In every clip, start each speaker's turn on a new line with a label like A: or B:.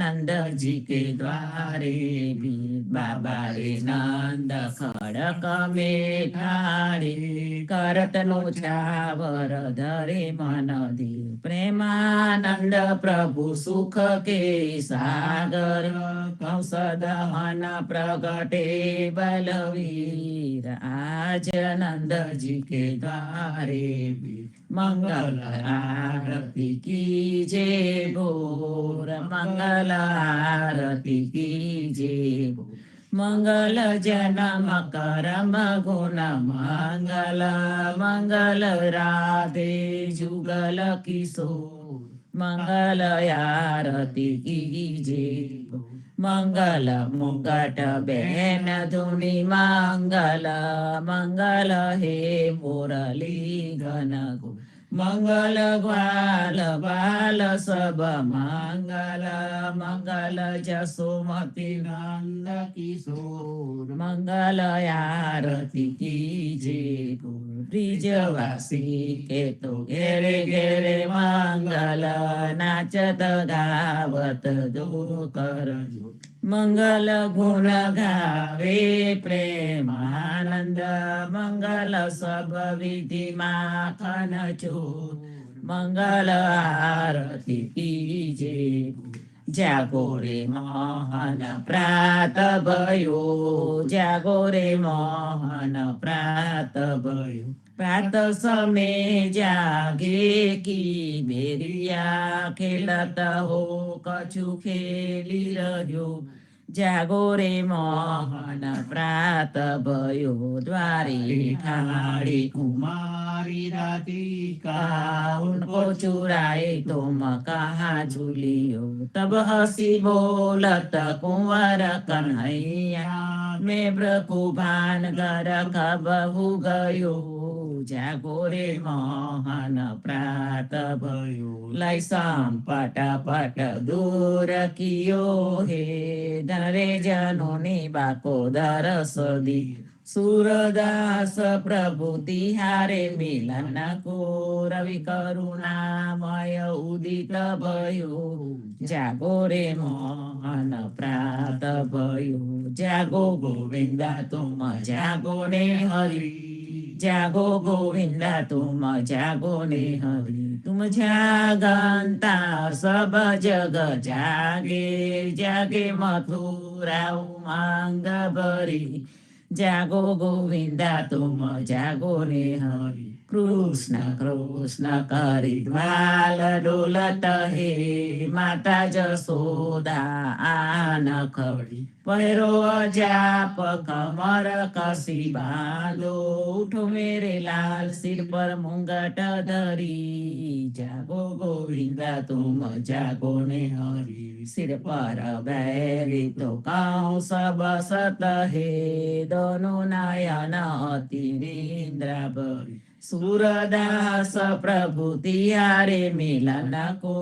A: नंद जी के द्वारे भी बाबा रे नंद खड़क में ठाड़े करत नो चावर धरे मन दी प्रेमानंद प्रभु सुख के सागर कंस दहन प्रगटे बलवीर आज नंद जी के द्वारे भी मंगल आरती कीजे भोर मंगल आरती कीजे मंगल जनम करम गुण मंगल मंगल राधे जुगल किशोर मंगल आरती कीजे मंगल मुकट बेन धुनि मंगल मंगल हे मुरली घन मंगल ग्वाल बाल सब मंगल मंगल जसोमती नंद किशोर मंगल आरती कीजे ब्रिजवासी के तो घेरे घेरे मंगल नाचत गावत दो कर मंगल गुण गावे प्रेमानंद मंगल सब विधि माखन चोर मंगल आरती कीजे जागो रे मोहन प्रात भयो जागो रे मोहन प्रात भयो प्रात समय जागे की बेरिया खेलत हो कछु खेली रह्यो जागो रे मोहन प्रात भयो द्वारे ठाड़ी कुमारी राधिका उनको चुराए तुम कहाँ झूलियो तब हंसी बोलत कुंवर कन्हैया मैं ब्रकुभान घर कबहु गयो जागो रे मोहन प्रात भयो लाई संपट पट दूर कियो हे धरे जनोनी बाको दरस दी सूरदास प्रभु तिहारे मिलन को रवि करुणामय उदित भयो जागो रे मोहन प्रात भयो जागो गोविंदा तुम जागो ने हरि जागो गोविंदा तुम जागो ने हरि तुम जागंता सब जग जागे जागे मथुरा उमंग भरी जागो गोविंदा तुम जागो ने हरि कृष्ण कृष्ण करी ज्वाल डोलत हे माता जसोदा आन खड़ी पैरो जाप कमर कसी बांधो उठो मेरे लाल सिर पर मुंगट धरी जागो गोविंदा तुम जागो ने हरि सिर पर बैरी तो काऊ सब सत हे दोनों नयन अति निंद्रा भरी सूरदास प्रभु तिहारे मिलन को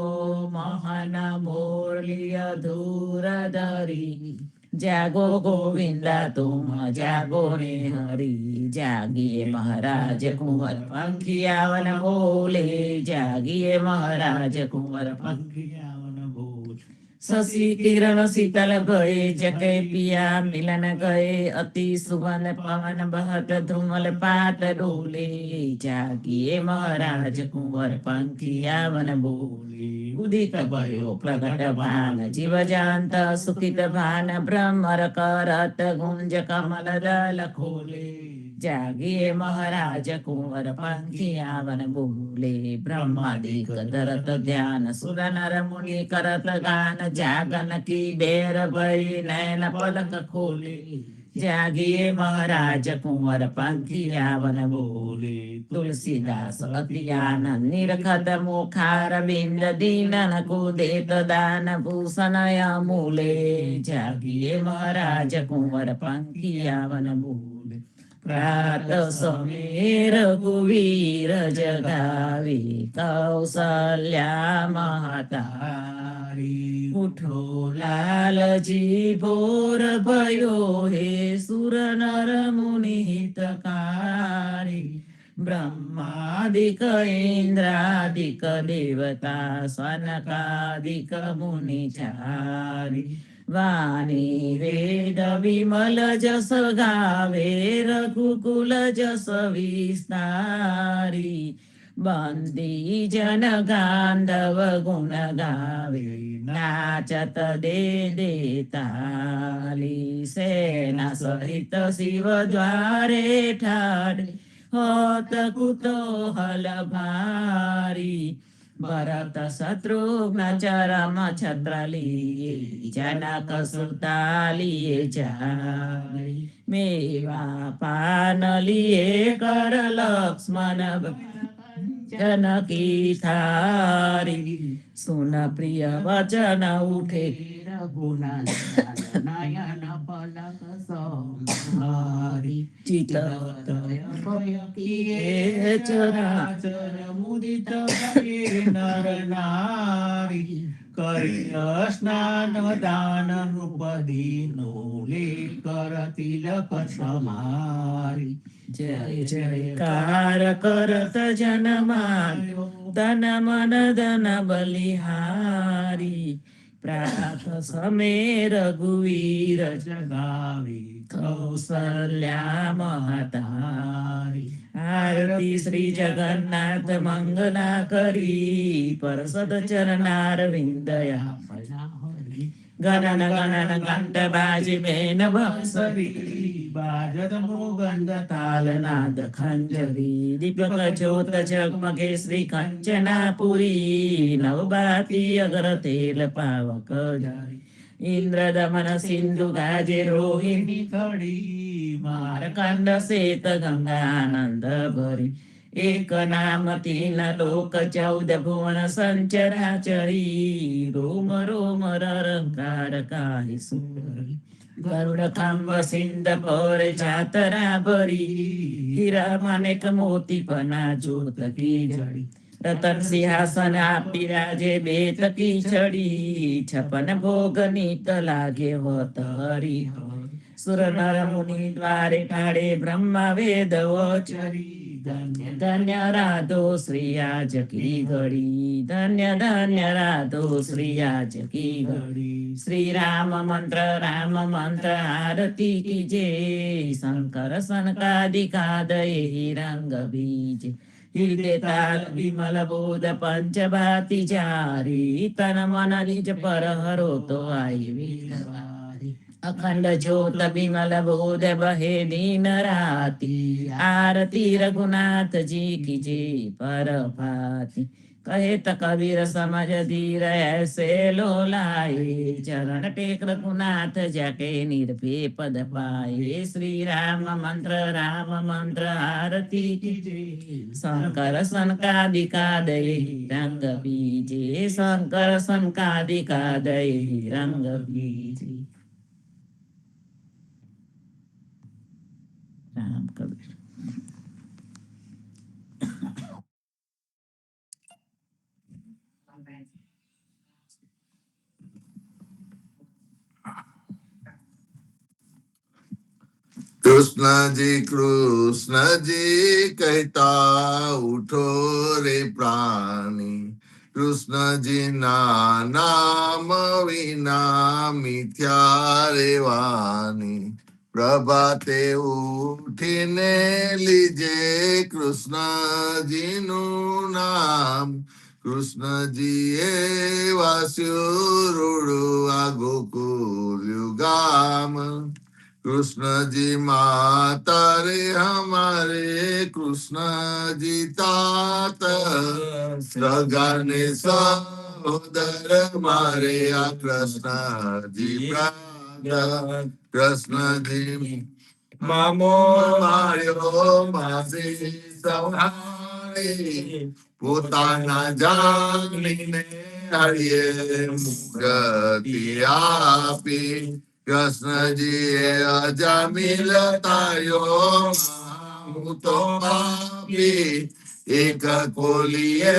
A: मोहन मोरलिय धूर धरी जागो गोविंदा तुम जागो रे हरि जागिए महाराज कुंवर पंखियावन बोले जागिए महाराज कुंवर पंखियावन बोले शशि किरण शीतल गए जगे पिया मिलन गए अति सुगंध पवन बहत धूमल पात डोले जागिए महाराज कुंवर पंखियावन बोले उदित भयो प्रकट भान जीव जानत सुखित भान भ्रमर करत गुंज कमल दल खोले जागिए महाराज कुंवर पंखियावन बोले ब्रह्मादिक धरत ध्यान सुर नर मुनि करत गान जागन की बेर भई नैन पलक खोले जागिए महाराज कुंवर पंखियावन बोले तुलसीदास अति आनंद निरखत मुखार बिंद दीनन को देत दान भूषण अमूले जागिए महाराज कुंवर पंखियावन बोले प्रात समीर कुवीर जगावी कौसल्या महतारी उठो लालजी भोर भयो हे सुर नर मुनि हितकारी ब्रह्मादिक इंद्रादिक देवता सनकादिक मुनिचारी वाणी वेद विमल जस गावे रघुकुल जस विस्तारी बंदी जन गांधव गुण गावे नाचत दे ताली सेना सहित शिव द्वारे ठाड़े होत कुतूहल भारी भरत शत्रुघ्न चरम छत्र लिए जनक सुता लिए जाय मेवा पान लिए कर लक्ष्मण जनकी थारी सुन प्रिय वचन उठे नयन पलक समारी चित किए चराचर मुदित भये नर नारी करिय स्नान दान नृप दीनो ले कर तिलक समारी जय जयकार करत जन मायो तन मन धन बलिहारी प्रात समय रघुवीर जगावे कौसल्या महतारी आरती श्री जगन्नाथ मंगला करी परसद चरणार विंदया गणन गणन घंट बाजी बेन बंसरी बाजत मृगंध तालनाद खंजरी दीपक ज्योत जगमगे श्री कंचनापुरी नवबाती अगर तेल पावक जारी इंद्र दमन सिंधु गाजे रोहिणी खड़ी मारकांड सेत गंगा आनंद भरी एक नाम तीन लोक 14 भुवन संचराचरी रोम रोम रंकार काही सुंदरी गरुड खांब सिंध पर चातरा भरी हीरा माणिक मोती पना ज्योत की जड़ी रतन सिंहासन आपी राजे बेत की छड़ी 56 भोग नीत लागे होत हरि सुर नर मुनि द्वारे ठाड़े ब्रह्मा वेद वचरी धन्य धन्य राधो श्री आज की घड़ी धन्य धन्य राधो श्री आज की घड़ी श्री राम मंत्र आरती कीजे शंकर सनकादिकादय रंग बीज हृदय ताल विमल बोध पंच भाति जारी तन मन निज पर हरो तो आई वीरवारी अखंड ज्योत विमल बोध बहे दिन राति आरती रघुनाथ जी की जय पर भाति कहे त कबीर समझ धीर ऐसे लो लाए चरण टेक रघुनाथ जाके निर्भय पद पाए श्री राम मंत्र आरती की जय शंकर सनकादिकादय रंग बीजे शंकर सनकादिकादय रंग बीजे राम कबीर
B: कृष्ण जी कहता उठो रे प्राणी कृष्ण जी ना नाम विना मिथ्या रे वाणी प्रभाते उठीने लीजे कृष्ण जी नु नाम कृष्ण जी वास्युरुडु गोकुल युगाम कृष्ण जी माता रे हमारे कृष्ण जी तात सगाने सहोदर मारे कृष्ण जी कृष्ण जी मामो मार्यो मासी सहारे પોતાના જાગીને હરિયે મુક્તિ આપી કૃષ્ણજીએ અજામિલતાયો હું તો પાપી એક કોલીએ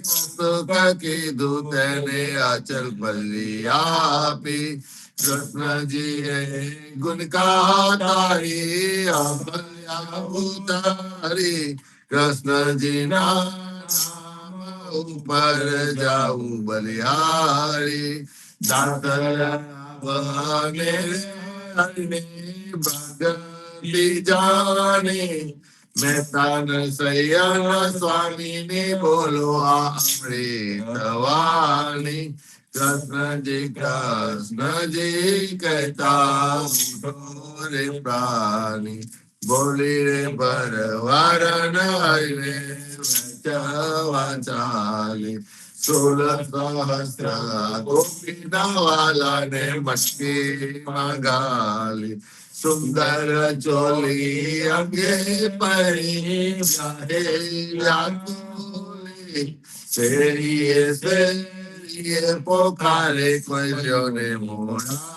B: કસુક કીધું તેને અચલ પલ્લી આપી કૃષ્ણજીએ ગુણ ગાતારી અભલ્યા ઉતારી કૃષ્ણજીના નામ ઉપર જાઉં બલિહારી દાતરા બને હરિને ભગતિ જાની મહેતાન સૈયન સ્વામીની બોલો અમૃતવાણી કૃષ્ણજી કહેતા ઉઠો રે પ્રાણી બોલી રે ભરવાર નઈને વચવા ચાલી 16 સહસ્ર ગોપીના વાલાને મટકીમાં ગાલી સુંદર ચોલી અંગે પરી વ્યાકુલી શેરીએ પોખારે કોઈઓને મોડાય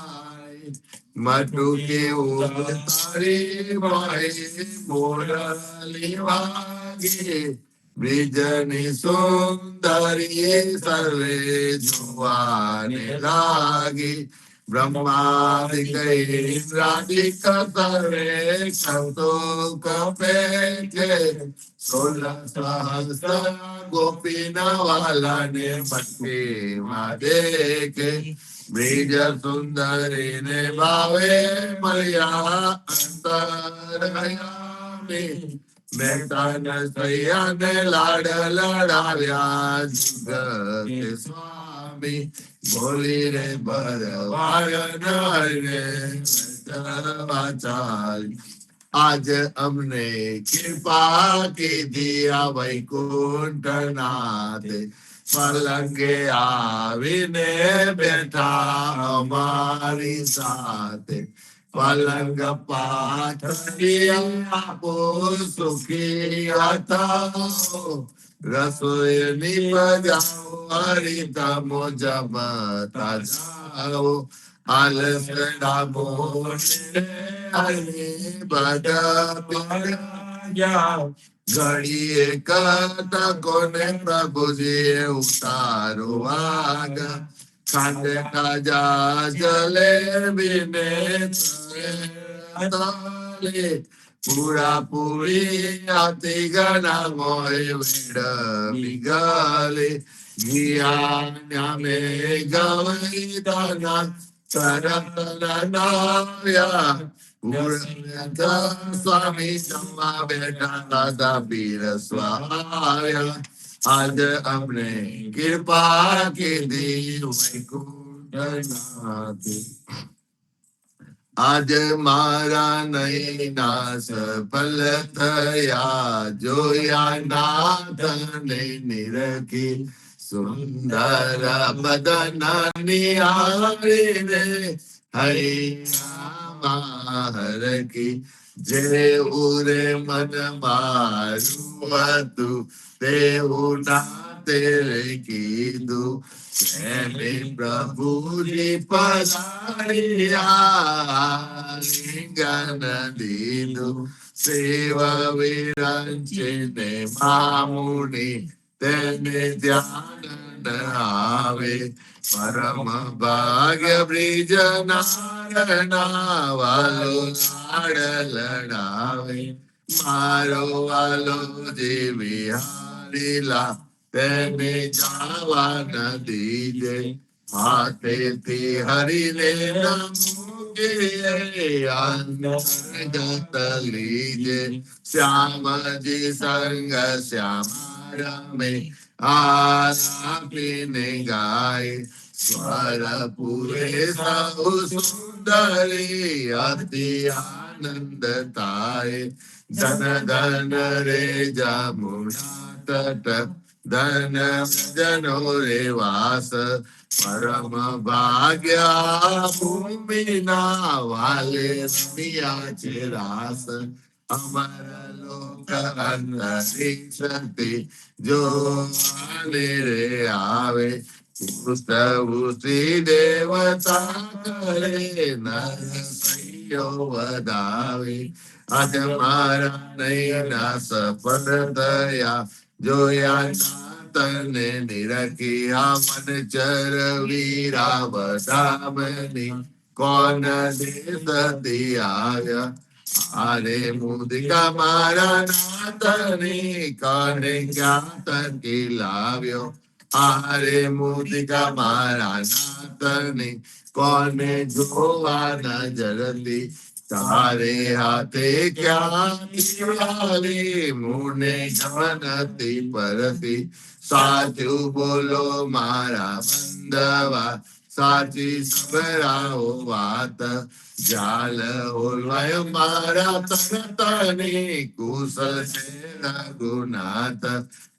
B: મટુકી ઉતારી ભાઈ મોરલી વાગે બ્રિજની સુંદરી સર્વે જોવાને લાગી બ્રહ્માદિક ઇન્દ્રાદિક સર્વે કૌતુક પેઠે 16 સહસ્ર ગોપીના વાલાને મટકીમાં દેખે બ્રિજ સુંદરીને ભાવે મળ્યા અંતરયામી મહેતાન સૈયાને લાડ લડાવ્યા જગત સ્વામી બોલી રે ભરવાડ નરને ચાલી આજ અમને કૃપા કીધી આ વૈકુંઠનાથે પલંગે આવીને બેઠા અમારી સાથે પલંગ પાથરી આપો સુખી હતા રસોઈ નિપજાઓ હરિતમો જમતા જાઓ આલસડા મોટે હરી બધા ઘડીએ કટકોને પ્રભુજીએ ઉતારો આગા ખાંડે ખાજા જલેબીને તાલે પૂરા પૂરી આતી ગણા મોય વેડ ગલે જ્ઞાને ગવઈ દાના તરત નાવ્યા સ્વામી જમવા બેઠા દાદા પીર સ્વાયા આજ અમને કૃપા કીધી વૈકુંઠનાથે આજ મારા નૈના સફલ થયા જોયા નાથને નિરખી સુંદર બદન નિહાળીને હૈયા હરકી જે ઉરે મન મારું હતું તેવું ના તેરે કીધું પ્રેમી પ્રભુજી પધાર્યા લિંગન દીધું સેવા વિરંચીને મામુની તેને ધ્યાન આવે પરમ ભાગ્ય બ્રિજ નારણા વાલો લાડ લડાવે મારો વાલો જેવી હારીલા તેને જાવા ન દીજે હાથેથી હરીને નમુકે અંતર્ગત લીજે શ્યામજી સંગ શ્યામા રમે આપીને ગાય સ્વર પૂરે સૌ સુંદરી અતિ આનંદ થાય ધન ધન રે જમુના તટ ધન જનો રે વાસ પરમ ભાગ્યા ભૂમિના વાલે રમ્યા છે રાસ અમર લોક અંતરિક્ષથી જો આને રે આવે પુસ્તભૂષી દેવતા કરે નર સૈયો વધાવે આજ મારા નૈના સફળ થયા જોયા તને નિરખિયા મન ચર વીરા વધામની કોન દેશથી આવ્યા આરે મુદિકા મારા નાથની કાને ક્યાંથી લાવ્યો. આરે મુદિકા મારા નાથની કોને જોવા નજરથી. તારે હાથે ક્યાંથી આવી મુને જનતી પરથી. સાચું બોલો મારા બંધવા સાચી સંભળાવો વાત. જાલ ઓલવાય મારા તનતની કુશલ છે રઘુનાથ.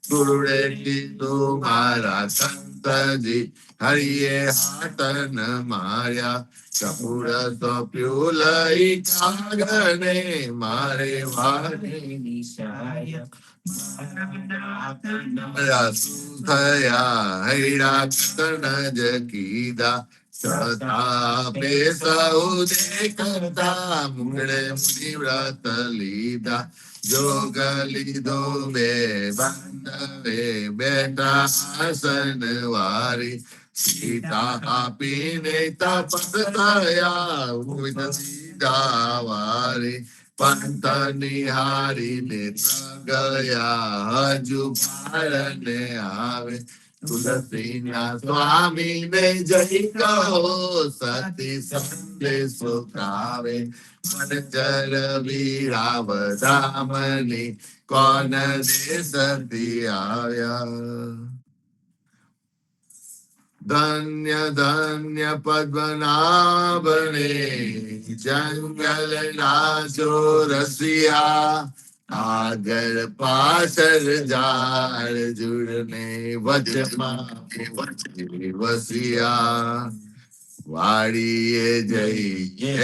B: ગુરુડે કીધું મારા સંતજી હરિએ હાથ ન માર્યા. કપૂર સોંપ્યું લઈ કાગને મારે વાણી નિશાય. મારા શું થયા હૈરા કતન જ કીધા. પ્રતાપે સૌ દેખતા મુગડે મુનિ વ્રત લીધા. જોગ લીધો બે બાંધવે બેઠા આસન વારી. સીતા આપીને તપસ થયા સીધા વારી. પંથ નિહારીને ગયા હજુ પારને આવે. તુલસીના સ્વામીને જય કહો સતી સંદેશો કાવે. મનચર વીરાવધામની કોન દેશથી આવ્યા. ધન્ય ધન્ય પદ્મનાભને જંગલ નાચો રસિયા. આગળ પાછળ ઝાડ ઝૂડને વચમાં વસિયા. વાડીએ જઈએ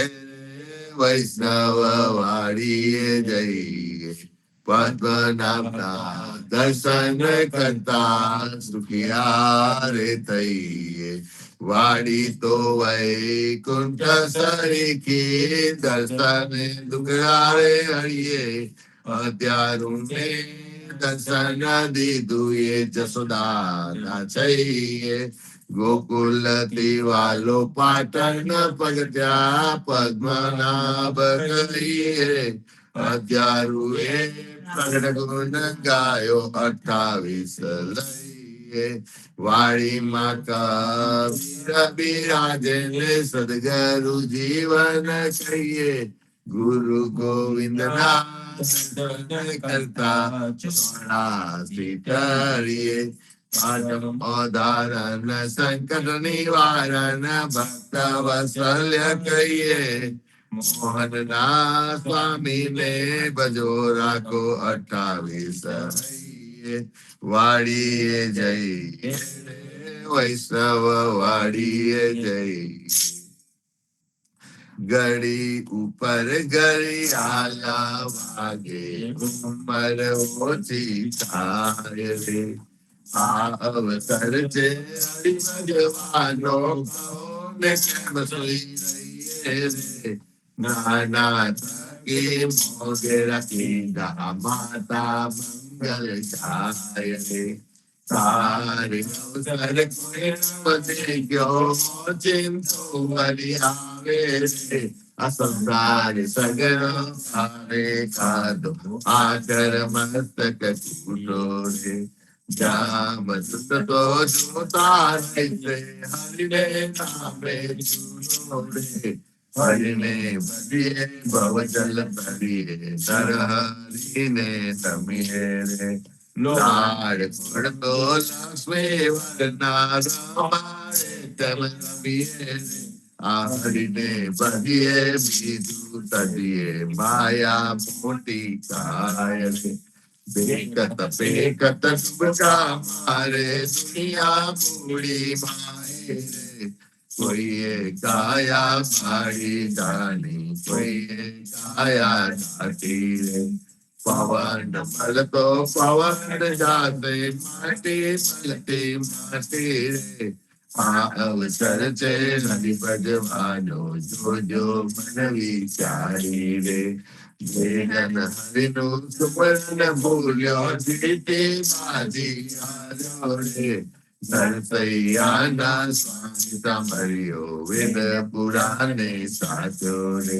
B: વૈષ્ણવ વાડીએ જઈએ. પદ્મનાભના દર્શન કરતા સુખિયા રે થઈએ. વાડી તો વૈકુંઠ સરીખી દર્શન દુગરારે હરિએ. અત્યારુને દર્શન દીધું એ જસોદાના છઈએ. ગોકુલ દિવાલો પાટણ પગત્યા પદ્મનાભ કહીએ. અત્યારું એ પ્રગટ ગુણ ગાયો 28 લઈએ. વાડીમાં કબીર બિરાજે ને સદગરુ જીવન કહીએ. ગુરુ ગોવિંદ ના કરતા ચોરાસી તરીએ. અધારણ સંકટ નિવારણ ભક્ત વત્સલ્ય કહીએ. મોહન ના સ્વામી ને ભજો રાખો 28 વાડીએ જઈ વૈષ્ણવ વાડીએ જઈ. ઘડી ઉપર ઘડી આલા વાગે ઉમર ઓછી થાય રે. આ અવસર છે હરિભજવાનો ને કેમ સોઈ રહીએ રે. નાના થકી મોગે રાખી માતા મંગલ જાય રે. તારી અવસર કોઈ વધે ગયો ચિંતો વળી આવે રે. આ સંસાર સગનો આવે કાદો આકર મસ્તક કૂટો રે. જામ સુત તો જોતા રહેશે હરિને નામે ચૂનો રે. હરિને ભજીએ ભવજલ ભરીએ સરહરીને તમીએ રે. લાડ પડતો લક્ષ્મી વરના રમાડે તેમ રમીએ રે. આ હરિને ભજીએ બીજું તજીએ માયા મોટી કાય રે. બેકત બેકત સુબકા મારે દુનિયા મૂડી માએ રે. કોઈએ ગાયા મારી જાની કોઈએ ગાયા જાતી રે. પવન મળતો પવન જાતે માટી મળતી માટી રે. આ અવસર છે હરિ ભજવાનો જોજો મન વિચારી રે. જન હરિનું સુવર્ણ ભૂલ્યો જીતી બાજી આવ્યો રે. નરસૈયાના સ્વામી સાંભળ્યો વેદ પુરાણે સાચો રે.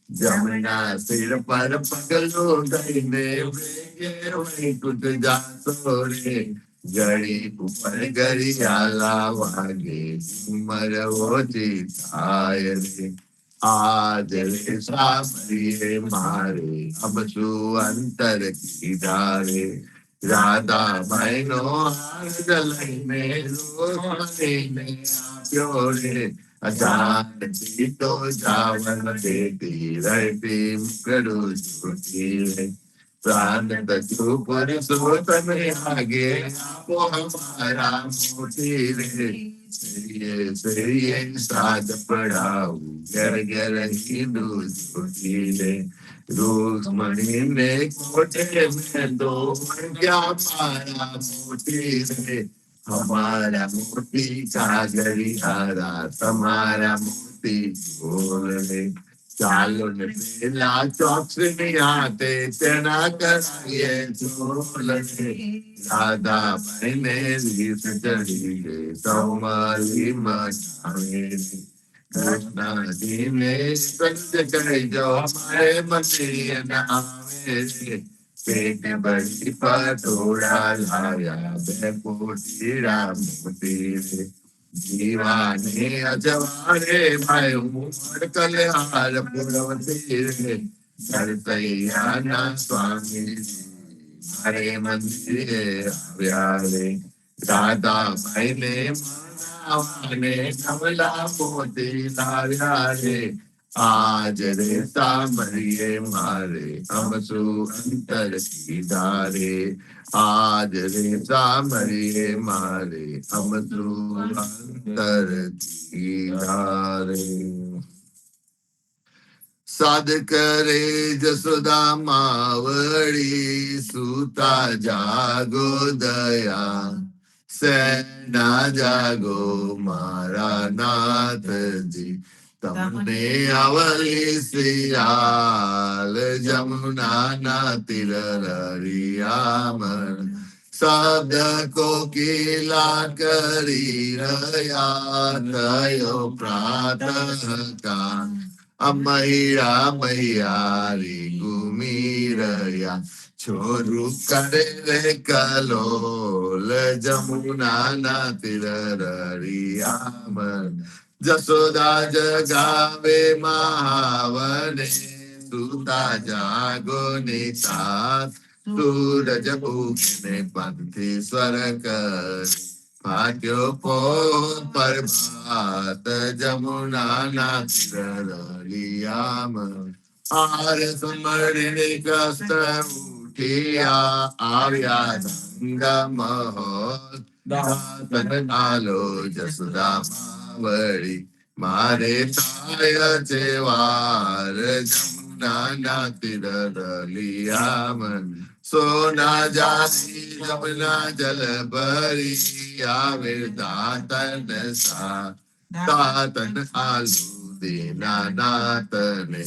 B: જમના શિર પર પગલું દઈને વેગે વૈકુંઠ જાતો રે. ગળી ઉપર ઘડિયાળા વાગે ઉંમર ઓછી થાય રે. આજ રે સાંભળીએ મારે અબ શું અંતર કીધા રે. રાધાબાઈ નો હાથ લઈને રોકડીને આપ્યો રે. અજાણતી તો જાવન દેતી રહેતી મુકડું જોતી રે. પ્રાણ તજુ પુરુષોત્તમ આગે આપો હમારા મોતી રે. સરિયે સાદ પડાવું ઘર ઘર હિન્દુ જોતી રે. રૂક્ષ્મણી ને કોઠે મેં દો क्या मारा मोती रे. हमारा मोती सागरी हारा તમારા મોતી ગોળ રે. ચાલો ને પેલા ચોકસની હાથે તેના કરાવીએ ચોલ રે. રાધાબાઈ ને રીત ચડી રે સૌમાલી મચાવે રે. કૃષ્ણજીને સત્ય કહેજો અમારે મંદિર ના આવે રે. પેટ ભરી પટોળા લાયા બે પોતીરા મોતી રે. દીવાને અજવાળે ભાઈ ઉમર કલ્યાણ પુરવતી રે. નરસૈયાના સ્વામી મારે મંદિરે આવ્યા રે. દાદાભાઈ ને માનાવાને કમલા મોતી લાવ્યા રે. આજ રે સાંભળીએ મારે અમસુ અંતર કીધા રે. આજ રે સાંભળીએ મારે અમસુ અંતર કીધા રે. સાદ કરે જસોદા માવડી સુતા જાગો દયા. સેના જાગો મારા નાથજી તમને અવલી સિયાલ જમુના ના તીર રરિયામણ. શબ્દ કોકિલા કરી રહ્યા થયો પ્રાતઃ કાળ. અમૈયા મૈયારી ઘૂમી રહ્યા છોરું કરે રે કલોલ જમુના ના તીર રરિયામણ. જસોદા જગાવે મહાવને સુતા જાગો નિતાત. સૂરજ ઉગને પંથી સ્વર કરી ભાગ્યો પોર પ્રભાત જમુના ના તીર રરિયામણ. આરસ મળીને કષ્ટ ઉઠિયા આવ્યા ગંગા મહોલ. દાતન આલો જસોદા વળી મારે થાય છે વાર જમુના ના તીર રરિયામણ. સોના જાતી જમના જલ ભરી આવે દાતન સા. દાતન આલુ દેના નાતને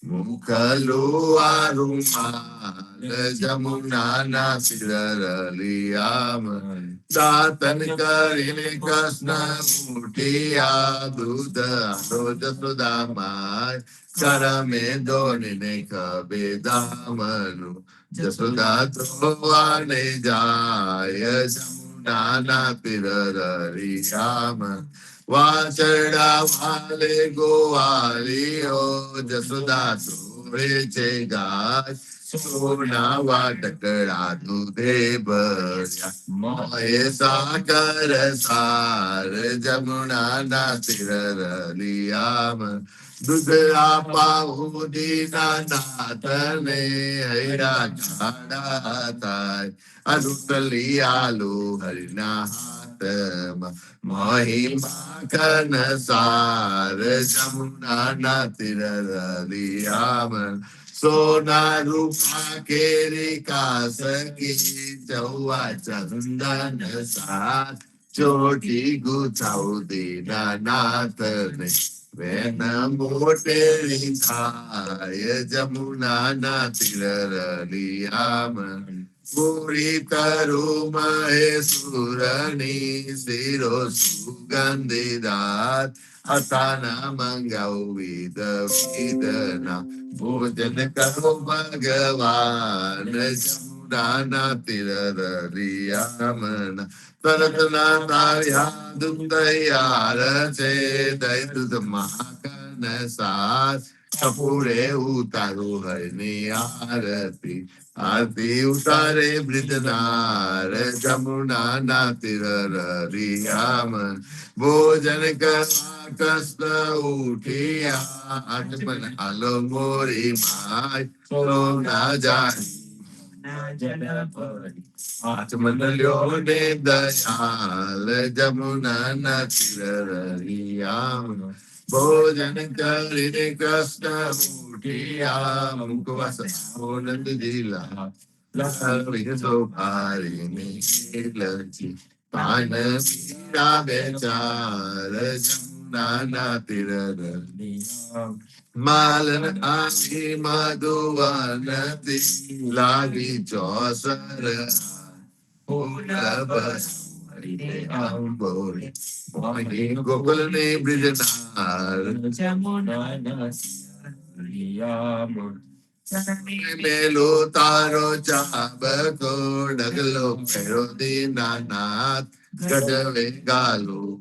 B: મુખલું આરુમાલ જમુના ના તીર રરિયામણ. દાતન કરીને કૃષ્ણ ઉઠિયા દૂધ આરો જસોદામાય. કરમે દોડીને ખબે દામનું જસોદા ધોવાને જાય જમુના ના તીર રરિયામણ. વાછરડા વાલે ગોવાલીઓ જસોદા ધોળે છે ગાય. સોના વાટકડા દૂધે ભર્યા મોએ સાકર સાર જમુના ના તીર રરિયામણ. દૂધ આપા દીના નાથને હૈરા ગાડા થાય. અરુટલી આલુ હરિના હાથમાં મહિમા કન સાર જમુના ના તીર રરિયામણ. સોના રૂપા કેરી કાસકી ચૌવા ચંદન સાત. ચોટી ગુથાઉ દીના નાથને વેન મોટેરી થાય જમુના ના તીર રરિયામણ. પૂરી કરું મહેસુરની શિરો સુગંધી દાત. અતાના મંગાવ વિદના ભોજન કરો ભગવાન જમુના તીર રિયામના તરત ના તાર્યા દુઃખ તૈયાર છે દય દૂધ માખન સાસ કપૂરે ઉતારું હરની આરતી આરતી ઉતારે બ્રિજનાર જમુના ના તીર રિયામન ભોજન કરવા કસ્ત ઉઠિયા આચમન હાલો મોરી માય સો ના જાય આચમન લ્યો ને દયાલ જમુના ના તીર રિયામન ભોજન કરીને કૃષ્ણ ઉઠિયા મુકવાસ આનંદ જીલા લહરી સોપારી લચી પાન પીરા બેચાર જમુના ના તીર માલન આખી મધુવન લાગી ચોસર અંબોરી ગોકુલ ને બ્રિજનાર મેલો તારો ચાબકો ડગલો ફેરો દીનાનાથ ગજવે ગાલો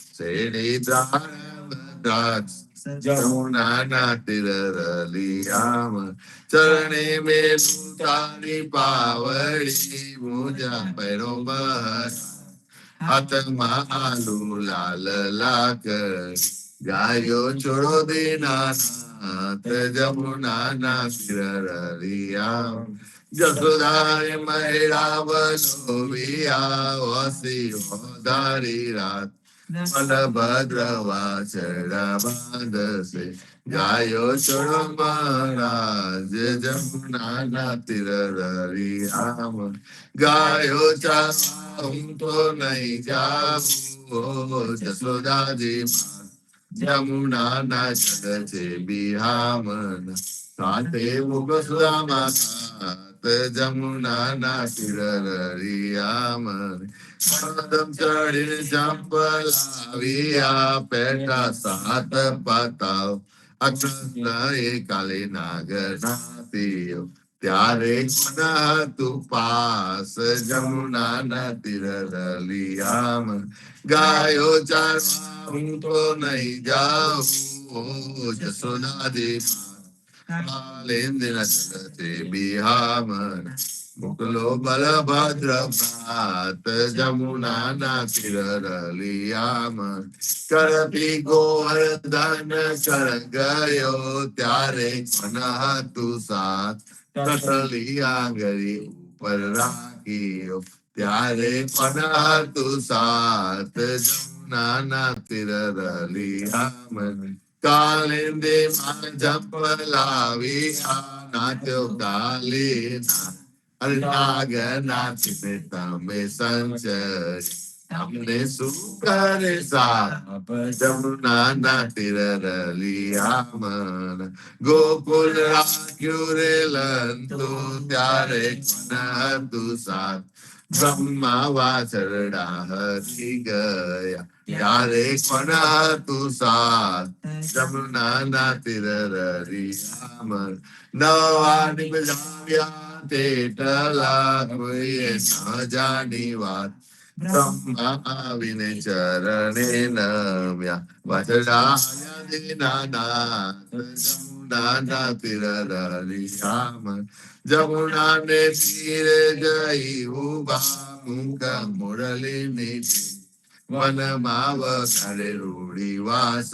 B: શેરી દ્રાક્ષ જમુના ના તીર રલિયામ ચરણે મેલું તારી પાવડી મુજા પેરો બસ હાથમાં આલુ લાલ લાકર ગાયો છોડો દીનાનાથ જમુના ના તીર રલિયામ જસોદારે મહિરા વલોવિયા વસી હોદારી રાત બલભદ્ર વાછડા બાંધશે ગાયો છોડો મહારાજ જમુના ના તીર રલિયામ ગાયો ચારવા હું તો નહીં જાઉં જસોદાજી જમુના ના જળ છે બિહામન સાથે મુગસુરા માતા જમુના ના તીર રલિયામન પદમ ચડીને ચંપલાવ્યા પેટા સાત પતાવ અકૃષ્ણ એ કાલે નાગર નાતીઓ ત્યારે કોના તું પાસ જમુના ના તીર રલિયામન ગાયો ચારવા હું તો નહીં જાઉં જસોદાજી કાલેન્દ્ર જગતે બિહામન મોકલો બલભદ્ર પ્રાત જમુના ના તીર રલિયામન કરપી ગોવર્ધન કર ગયો ત્યારે કોન હતું સાથ કટલી આંગળી ઉપર રાખ્યો ત્યારે કોન હતું સાથ જમુના ના તીર રલિયામન કાલિંદે માં જપલાવી નાચ્યો કાલીના નાગ નાચીને તમે સંચરી તમને શું કરે સાપ જમુના ના તીર રલિયામન ગોકુલ રાખ્યું રે લંતુ ત્યારે કોન હતું સાથ બ્રહ્મા વાછરડા હરી ગયા ત્યારે કોન હતું સાથ જમુના ના તીર રલિયામન નવા નિબજાવ્યા તેટલા કોઈએ ન જાણી વાત બ્રહ્મા આવીને ચરણે નમ્યા વાછરડા દીનાનાથ જમુના ના તીર રલિયામન જમુના ને તીરે જઈ ઉભા મુખ મુરલી નીચે વનમાં વગાડે રૂડી વાસ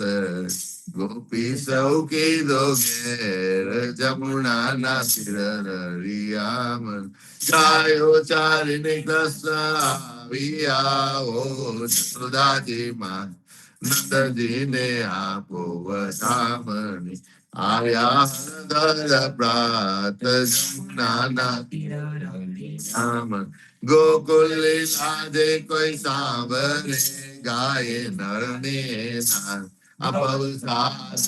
B: ગોપી સૌ કીધો ઘેર જમુના ના તીર રલિયામન ગાયો ચારીને કૃષ્ણ આવ્યા ઓ જસોદાજી માં નંદજીને આપો વધામણી આવ્યા હરદર પ્રાત જમુના ના તીર રલિયામન ગોકુલ લાજે કોઈ સાંભળે ગાય નર ને નાર અપવ સાદ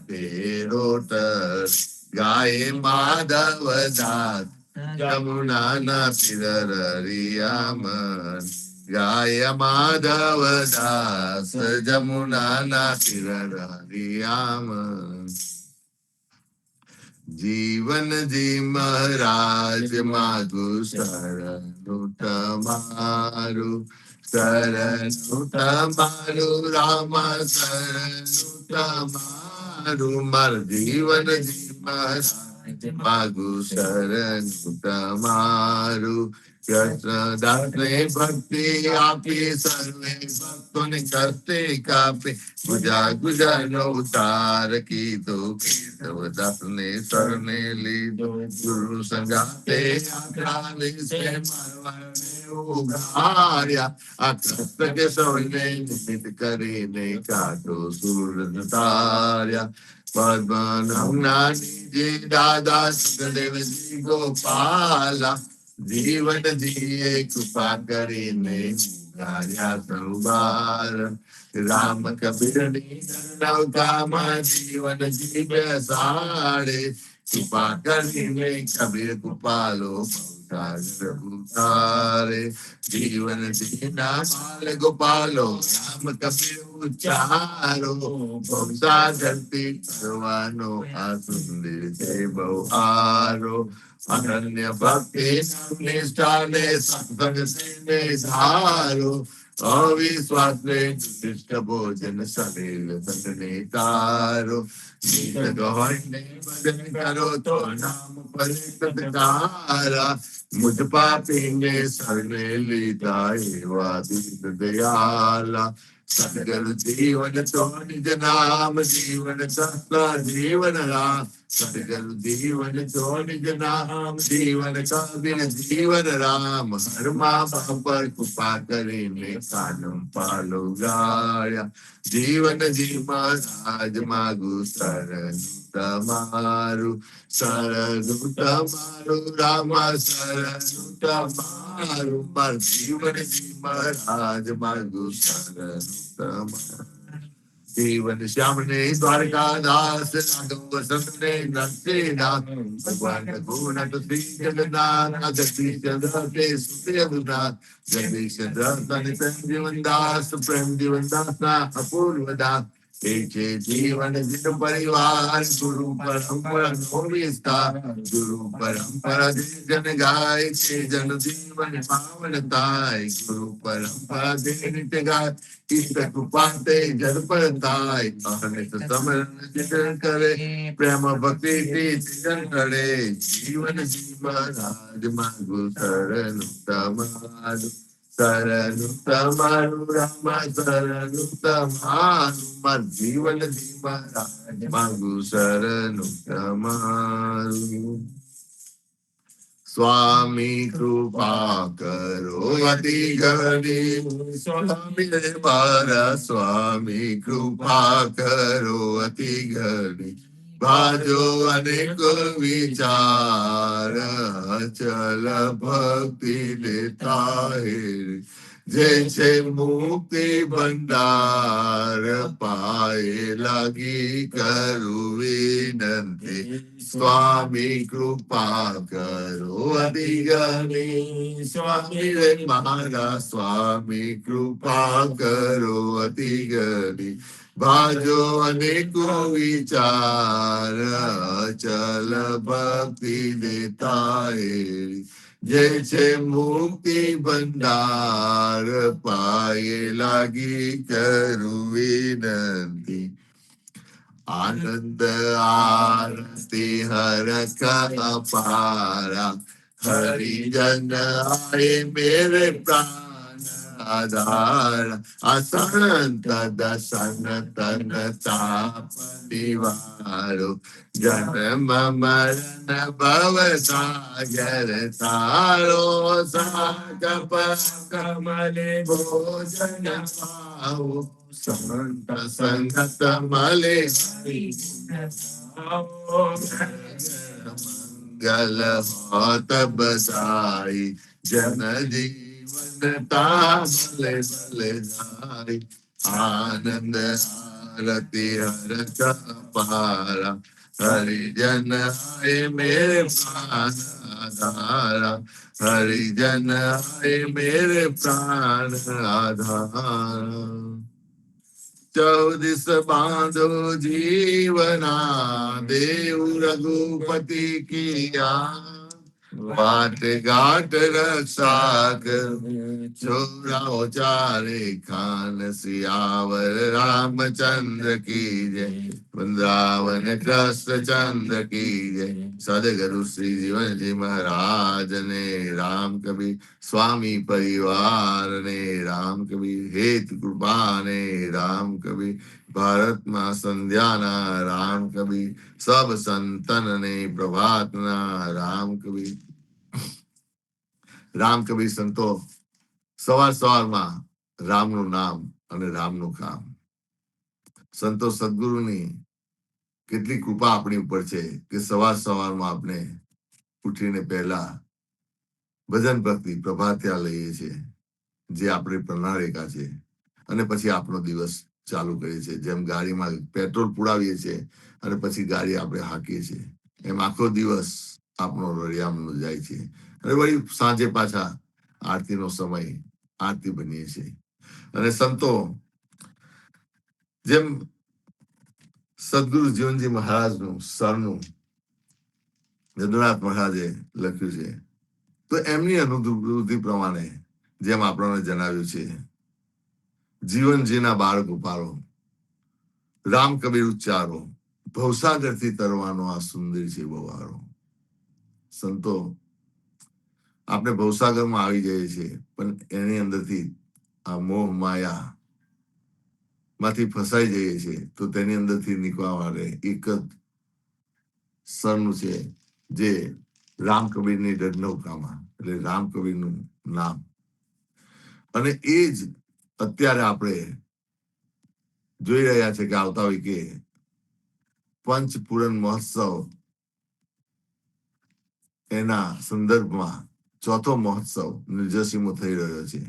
B: પેરોટર ગાય માધવ દાસ જમુના ના તીર રલિયામન ગાય માધવ દાસ જમુના તીરરિયામ જીવનજી મહારાજ માગુ શરણું તમારું શરણું તમારું રામ શરણું તમારું માર જીવનજી મહારાજ માગુ શરણું તમારું કૃષ્ણદાસને ભક્તિ આપી સર્વે ભક્તોને કષ્ટે કાપે ગુજા ગુજારનો ઉતાર કીધો કેશવદાસને શરણે લીધો ગુરુ સંગાતે આખરા વિશે મારવાને ઉગાર્યા આ કૃષ્ણ કેશવને નિમિત્ત કરીને કાઢો સૂરજ તાર્યા પદ્મનાભજી દાદા સુખદેવજી ગોપાલા જીવન જીએ કૃપા કરીને ગાયા સંભાર રામ કબીરની નૌકામાં જીવન જી બેસાડે કૃપા કરીને કબીર કૃપાલો ઉતારે જીવન જીના બાલ ગોપાલો રામ કબીર ઉચ્ચારો ભવસા ધરતી કરવાનો આ સુંદર છે બહુહારો અનન્ય ભક્તિ નિષ્ઠાને સત્સંગ ને ધારો અવિશ્વાસ ને શિષ્ટ ભોજન સરેલ સતને તારો ગીત ગહોને ભજન કરો તો નામ પરિતકારા મુજ પાપીને શરણે લીધા એવા દીન દયાલા સદગુરુ જીવન તો નિજ નામ જીવન સત્તા જીવન રામ સદગુરુ જીવન તો નિજ નામ જીવન કબીર જીવન રામ હરમા પર કૃપા કરીને કાનમ પાલો ગાયા જીવન જી મહારાજ માગુ શરણ તમારું શરણું તમારું રામ શરણું તમારું માર જીવન જી મહારાજ માગુ શરણ તમારું જીવન શ્યામને દ્વારકાદાસ રાઘવ વસંતને નરસિંહનાથ ભગવાન રઘુનાથ શ્રી જગન્નાથ જગદીશ ચંદ્ર તે સુદેવનાથ જગદીશ ચંદ્ર તને પ્રેમ જીવનદાસ પ્રેમ જીવનદાસ ના અપૂર્વ દાસ એ છે જીવન જીત પરિવાર ગુરુ પરંપરા નો વિસ્તાર ગુરુ પરંપરા જન ગાય છે જન જીવન પાવન થાય ગુરુ પરંપરા જે નિત્ય ગાય ઈષ્ટ કૃપા તે જન પર થાય અહર્નિશ સમરણ ચિંતન કરે પ્રેમ ભક્તિ થી ચિંતન કરે જીવન જી મહારાજ માગુ શરણું તમારું શરણું તમારું રામ શરણું તમારું માર જીવન જી મહારાજ માગુ શરણું તમારું સ્વામી કૃપા કરો અતિ ઘણી સ્વામી રે મારા સ્વામી કૃપા કરો અતિ ઘણી ભાજો અનેક વિચાર ચલ ભક્તિ લેતા જે છે મુક્તિ ભંડાર પાએ લાગી કરું વિનંતી સ્વામી કૃપા કરો અધિગણી સ્વામી રે મારા સ્વામી કૃપા કરો અધિગણી ભાજો અનેકો વિચાર ચલ ભક્તિ દેતા જે છે મુક્તિ ભંડાર પાએ લાગી કરું વિનંતી આનંદ આરતી હરખ અપારા હરિજન આએ મેરે પ્રાણ આધાર અસંત દશન તન તાપ નિવારો જન્મ મરણ ભવ સાગર તારો સાગપ કમલે ભોજન પાઓ સંત સંગત મલે મંગલ હોત બસાઈ જન જીવન તામલે ભલે જાય આનંદ આરતી હરખ અપારા हरिजन आए मेरे प्राण आधारा, हरिजन आए मेरे प्राण आधारा। चौदिस बांधो जीवना, देव रघुपति किया, वाट घाट रक्षा कर, छोराओ चारे खान, सियावर रामचंद्र की जय, वृंदावन कृष्ण चंद्र की जय। सदगुरु श्री जीवन जी महाराज ने, राम कबीर स्वामी परिवार ने, राम कबीर हेत कृपा ने, राम कबीर भारत मां संध्याना, राम कबीर सब संतन ने प्रभातना, राम कबीर। રામ કબીર સંતો સવારમાં રામનું નામ અને રામનું કામ. સંતો સદગુરુની કેટલી કૃપા આપણી ઉપર છે કે સવારમાં આપણે ઉઠીને પહેલા ભજન ભક્તિ પ્રભાત્યા લઈએ છીએ, જે આપણી પ્રણાલિકા છે, અને પછી આપણો દિવસ ચાલુ કરીએ છીએ. જેમ ગાડીમાં પેટ્રોલ પુરાવીએ છીએ અને પછી ગાડી આપણે હાંકીએ છીએ, એમ આખો દિવસ આપણો રળિયામણો જાય છે. અને વળી સાંજે પાછા આરતીનો સમય, આરતી બનીએ છીએ. અને સંતો જેમ સદગુરુ જીવનજી મહારાજનું સરનું યદુનાથ મહારાજે લખ્યું છે, તો એમની અનુભૂતિ પ્રમાણે જેમ આપણને જણાવ્યું છે, જીવનજીના બાળકો પારો, રામ કબીર ઉચ્ચારો, ભવસાગરથી તરવાનો આ સુંદર છે બવારો. સંતો આપણે ભવસાગરમાં આવી જઈએ છીએ, પણ એની અંદરથી આ મોહ માયા માંથી ફસાઈ જઈએ છીએ, તો તેની અંદરથી નીકળવા માટે એક જ સરનું છે, જે રામ કબીરની રજનૌકામાં, એટલે રામ કબીરનું નામ. અને એ જ અત્યારે આપણે જોઈ રહ્યા છે કે આવતા વીકે પંચપૂરણ મહોત્સવ એના સંદર્ભમાં ચોથો મહોત્સવ નિર્જસીમાં થઈ રહ્યો છે.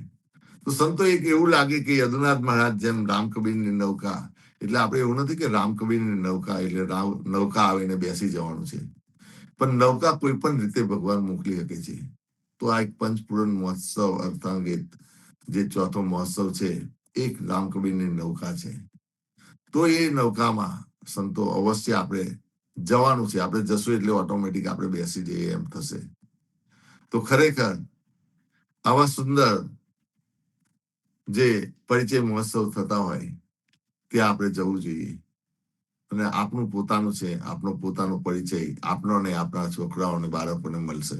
B: તો સંતો એક એવું લાગે કે યદુનાથ મહારાજ જેમ રામ કબીરની નૌકા, એટલે આપણે એવું નથી કે રામ કબીરની નૌકા એટલે નૌકા આવીને બેસી જવાનું છે, પણ નૌકા કોઈ પણ રીતે ભગવાન મોકલી શકે છે. તો આ એક પંચપૂરણ મહોત્સવ અર્થાંગિત જે ચોથો મહોત્સવ છે, એક રામ કબીરની નૌકા છે. તો એ નૌકામાં સંતો અવશ્ય આપણે જવાનું છે. આપણે જશું એટલે ઓટોમેટિક આપણે બેસી જઈએ એમ થશે. તો ખરેખર આવા સુંદર જે પરિચય મહોત્સવ થતા હોય ત્યાં આપણે જવું જોઈએ. અને આપણું પોતાનું છે, આપણો પોતાનો પરિચય આપણો ને આપણા છોકરાઓને બાળકોને મળશે,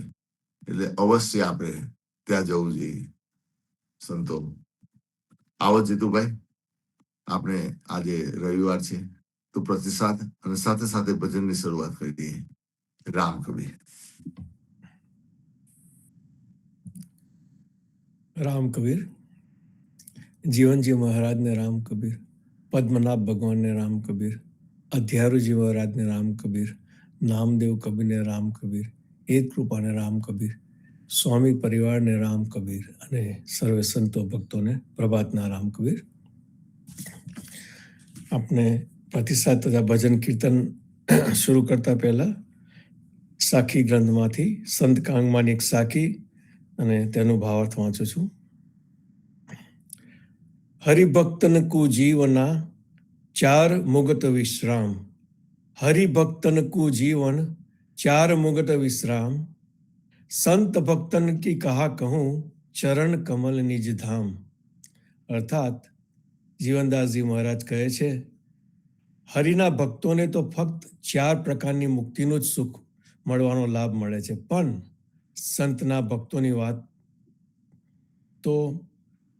B: એટલે અવશ્ય આપણે ત્યાં જવું જોઈએ. સંતો આવો જીતુભાઈ, આપણે આજે રવિવાર છે તો પ્રતિસાદ અને સાથે સાથે ભજનની શરૂઆત કરી દઈએ. રામ કબીર.
C: રામ કબીર, જીવનજી મહારાજને રામ કબીર, પદ્મનાભ ભગવાનને રામ કબીર, અધ્યારુજી મહારાજને રામ કબીર, નામદેવ કબીરને રામ કબીર, એક કૃપાને રામ કબીર, સ્વામી પરિવારને રામ કબીર અને સર્વે સંતો ભક્તોને પ્રભાતના રામ કબીર. આપણે પ્રતિસાદ તથા ભજન કીર્તન શરૂ કરતા પહેલા સાખી ગ્રંથમાંથી સંત કાંગમાની એક સાખી અને તેનો ભાવાર્થ વાંચું છું. હરિભક્તન કુ જીવના ચાર મુગત વિશ્રામ, હરિભક્તન કુ જીવન ચાર મુગત વિશ્રામ, સંત ભક્તન કી કહા કહું ચરણ કમલ નિજ ધામ. અર્થાત જીવનદાસજી મહારાજ કહે છે, હરિના ભક્તોને તો ફક્ત ચાર પ્રકારની મુક્તિનું જ સુખ મળવાનો લાભ મળે છે, પણ સંતના ભક્તોની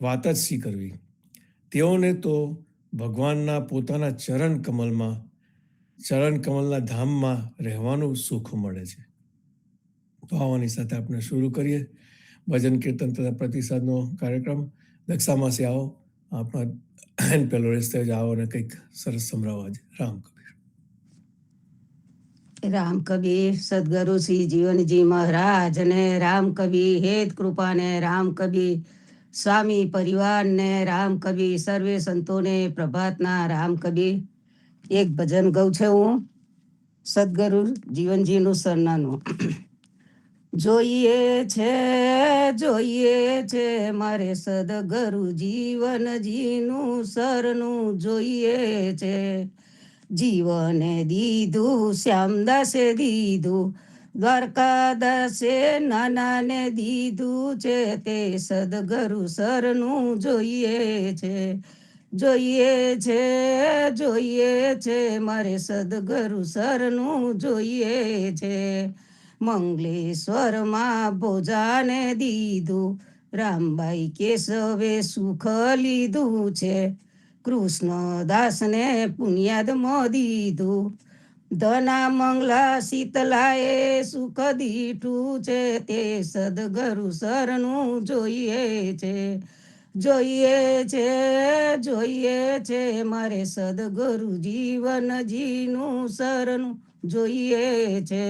C: વાત જ શી કરવી. તેઓને તો ભગવાનના પોતાના ચરણ કમલના ધામમાં રહેવાનું સુખ મળે છે. તો આવવાની સાથે આપણે શરૂ કરીએ ભજન કીર્તન તથા પ્રતિસાદનો કાર્યક્રમ. દક્ષામાસી આવો, આપણા પેલો રસ્તે જ આવો અને કંઈક સરસ સંભળાવવા છે. રામ કબીર.
D: રામ કબીર સદગુરુ શ્રી જીવનજી મહારાજ ને રામ કબીર હેત કૃપા ને રામ કબીર સ્વામી પરિવાર ને રામ કબીર સર્વે સંતોને પ્રભાતના રામ કબીર. એક ભજન ગાઉં છે હું. સદગુરુ જીવનજીનું સરનામું. જોઈએ છે મારે સદગુરુ જીવનજીનું સરનું જોઈએ છે. જીવને દીધું શ્યામદાસે દીધું, દ્વારકાદાસે નાનાને દીધું છે, તે સદગુરુ સરનું જોઈએ છે. જોઈએ છે મારે સદગુરુ સરનું જોઈએ છે. મંગલેશ્વરમાં ભોજાને દીધું, રામબાઈ કેશવે સુખ લીધું છે. કૃષ્ણદાસને પુણ્યાદમાં દીધું, ધના મંગલા શીતલાએ સુખ દીઠું છે, તે સદગુરુ સરનું જોઈએ છે. જોઈએ છે મારે સદગુરુ જીવનજીનું સરનું જોઈએ છે.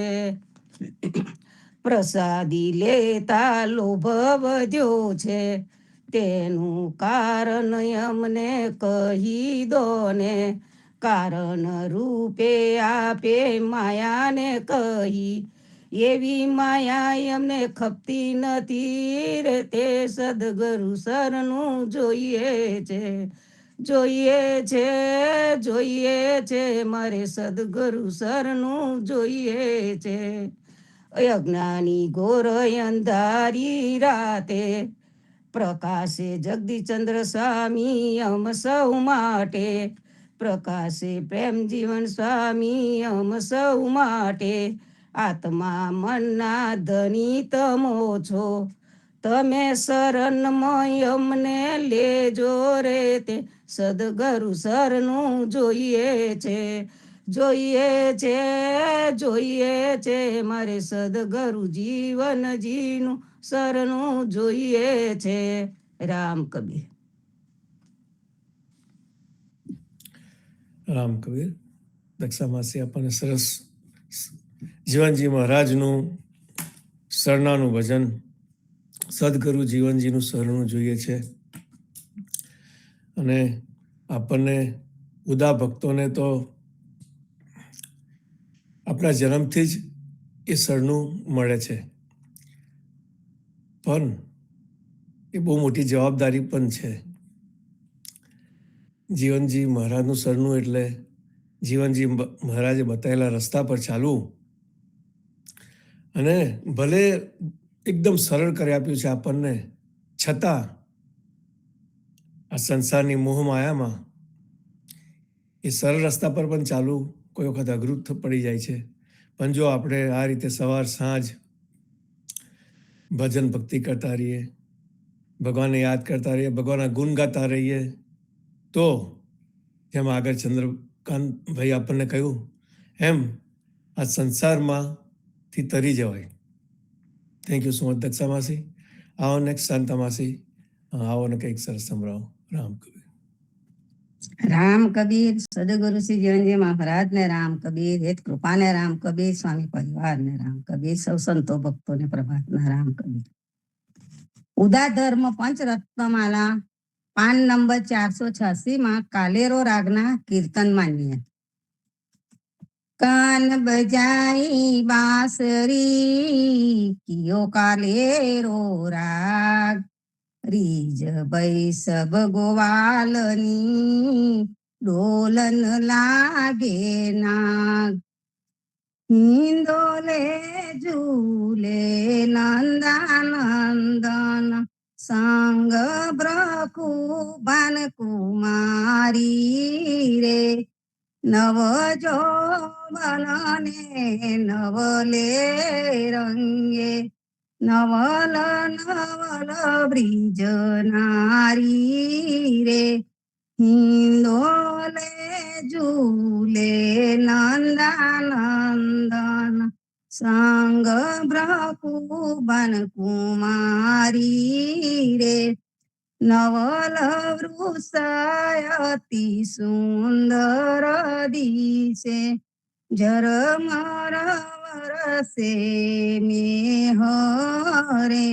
D: પ્રસાદી લેતા લોભ વધ્યો છે, તેનું કારણ અમને કહી દો ને. કારણ રૂપે આપે માયાને કહી, એવી માયા અમને ખપતી નથી રે, તે સદગુરુ સરનું જોઈએ છે. જોઈએ છે મારે સદગુરુ સરનું જોઈએ છે. અજ્ઞાની ઘોર અંધારી રાતે, પ્રકાશે જગદીશચંદ્ર સ્વામી અમ સૌ માટે. પ્રકાશે પ્રેમ જીવન સ્વામી અમ સૌ માટે. આત્મા મનના ધની તમો છો, તમે શરણમય અમને લેજો રે, તે સદગુરુ સરનું જોઈએ છે. જોઈએ છે મારે સદગુરુ જીવનજીનું સરનું જોઈએ છે. રામ કબીર.
C: રામ કબીર. દક્ષામાસી આપણને સરસ જીવનજી મહારાજનું સરનાનું ભજન, સદગુરુ જીવનજીનું સરનું જોઈએ છે. અને આપણને ઉદા ભક્તોને તો આપણા જન્મથી જ એ સરનું મળે છે, પણ એ બહુ મોટી જવાબદારી પણ છે. જીવનજી મહારાજનું સરનું એટલે જીવનજી મહારાજે બતાવેલા રસ્તા પર ચાલવું. અને ભલે એકદમ સરળ કરી આપ્યું છે આપણને, છતાં આ સંસારની મોહ માયામાં એ સરળ રસ્તા પર પણ ચાલવું કોઈ વખત અઘરું પડી જાય છે. પણ જો આપણે આ રીતે સવાર સાંજ ભજન ભક્તિ કરતા રહીએ, ભગવાનને યાદ કરતા રહીએ, ભગવાનના ગુણ ગાતા રહીએ, તો જેમ આગળ ચંદ્રકાંત ભાઈ આપણને કહ્યું એમ આ સંસારમાંથી તરી જવાય. થેન્ક યુ સો મચ દક્ષામાસી. આવો નેક્સ્ટ શાંતામાસી, આવો ને કંઈક સરસ સંભળાવો. રામ કબીર.
D: રામ કબીર. સદગુરુ શ્રી જીવનજી મહારાજ ને રામ કબીર, હેત કૃપા ને રામ કબીર, સ્વામી પરિવાર ને રામ કબીર, સૌ સંતો ભક્તો ને પ્રભાત ના રામ કબીર. ઉદા ધર્મ પંચરત્નમાલા પાન નંબર 486 માં કાલેરો રાગના કીર્તન માનીએ. કાન બજાઈ બાંસરી કિયો કાલેરો રાગ, રીજ ભઈ સબ ગોવાલની ડોલન લાગે નાગ. હિંદોલે ઝૂલે નંદાનંદન, સંગ બ્રહ્મુભાન કુમારી રે. નવ જોબન ને નવલે રંગે, નવલ બ્રિજ નારી રે. હિંદોલે ઝૂલે નંદાનંદન, સંગ બ્રહ્મુભાન કુમારી રે. નવલ વૃષ અતિ સુંદર દિશે, ઝરમર વરસે મેહ રે.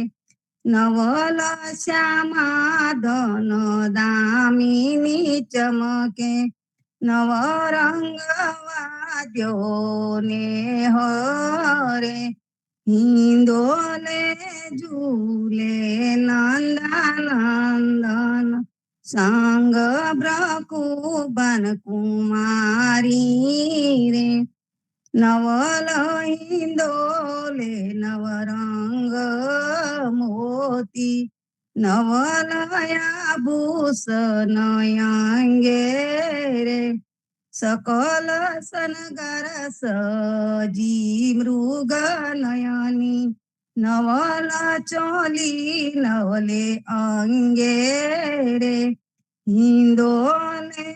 D: નવલ શ્યામા ધન દામિની ચમકે, નવ રંગ વાદ્યો ને હરે હિંદોલે ઝૂલે નંદાનંદન સંગ બ્રકુબન કુમારી રે નવલ હિંદોલે નવરંગ મોતી નવલયાભૂષણ અંગે રે સકલ સનગર સજી મૃગ નયની નવલ ચોલી નવલે અંગે રે હિંદોલે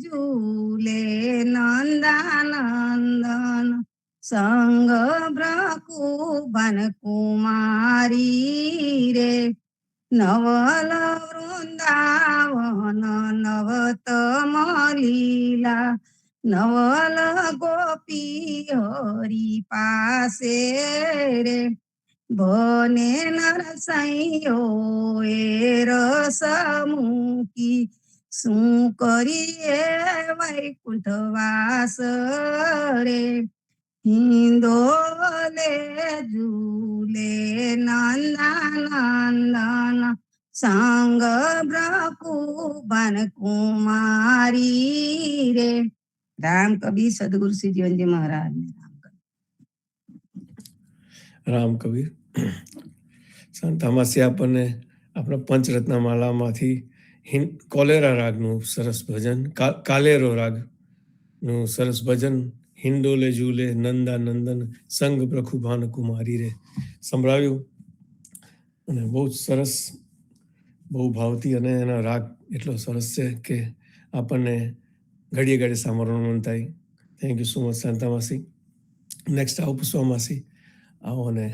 D: ઝૂલે નંદાનંદન સંગ બ્રકુબન કુમારી રે નવલ વૃંદાવન નવતમ લીલા નવલ ગોપી હરી પાસે રે બને નરસૈયો એ રસ મૂકી શું કરીએ વૈકુંઠ વાસ રે હિંદોલે ઝૂલે નંદાનંદન સંગ બ્રકુબન કુમારી રે રામ કબીર સદગુરુ શ્રી જીવનજી મહારાજ ને
C: રામ કબીર. સંતામાસી આપણને આપણા પંચરત્ન માલામાંથી કોલેરા રાગનું સરસ ભજન, કાલેરો રાગનું સરસ ભજન, હિંડોલે ઝૂલે નંદાનંદન સંગ પ્રખુભાન કુમારી રે સંભળાવ્યું. અને બહુ જ સરસ, બહુ ભાવતી, અને એના રાગ એટલો સરસ છે કે આપણને ઘડીએ ઘડીએ સાંભળવાનું મન થાય. થેન્ક યુ સો મચ શાંતામાસી. નેક્સ્ટ આવો પુષ્પામાસી, આવો અને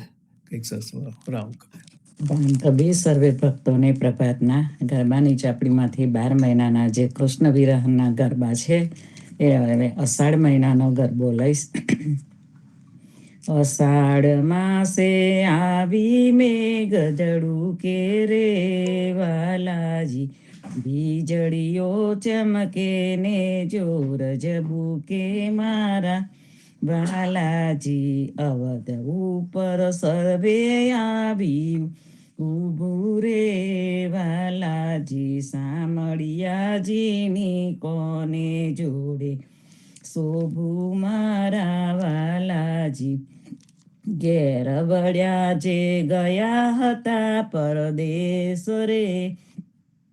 C: કંઈક સરસ રામ કબીર.
A: રામ કબીર સર્વે ભક્તોને પ્રભાતના ગરબાની ચાપડીમાંથી 12 મહિનાના જે કૃષ્ણ વિરહના ગરબા છે એ હવે અષાઢ મહિનાનો ગરબો લઈશ. અષાઢ માસે આવી મેઘદડું કે રે વાલાજી, વીજળીઓ ચમકે ને જોર જબુકે મારા વાલાજી, અવધ ઉપર સર્વે આવી ઉભું રે વાલાજી, સામળિયાજીની કોને જોડે શોભું મારા વાલાજી, ઘેર વળ્યા જે ગયા હતા પરદેશ રે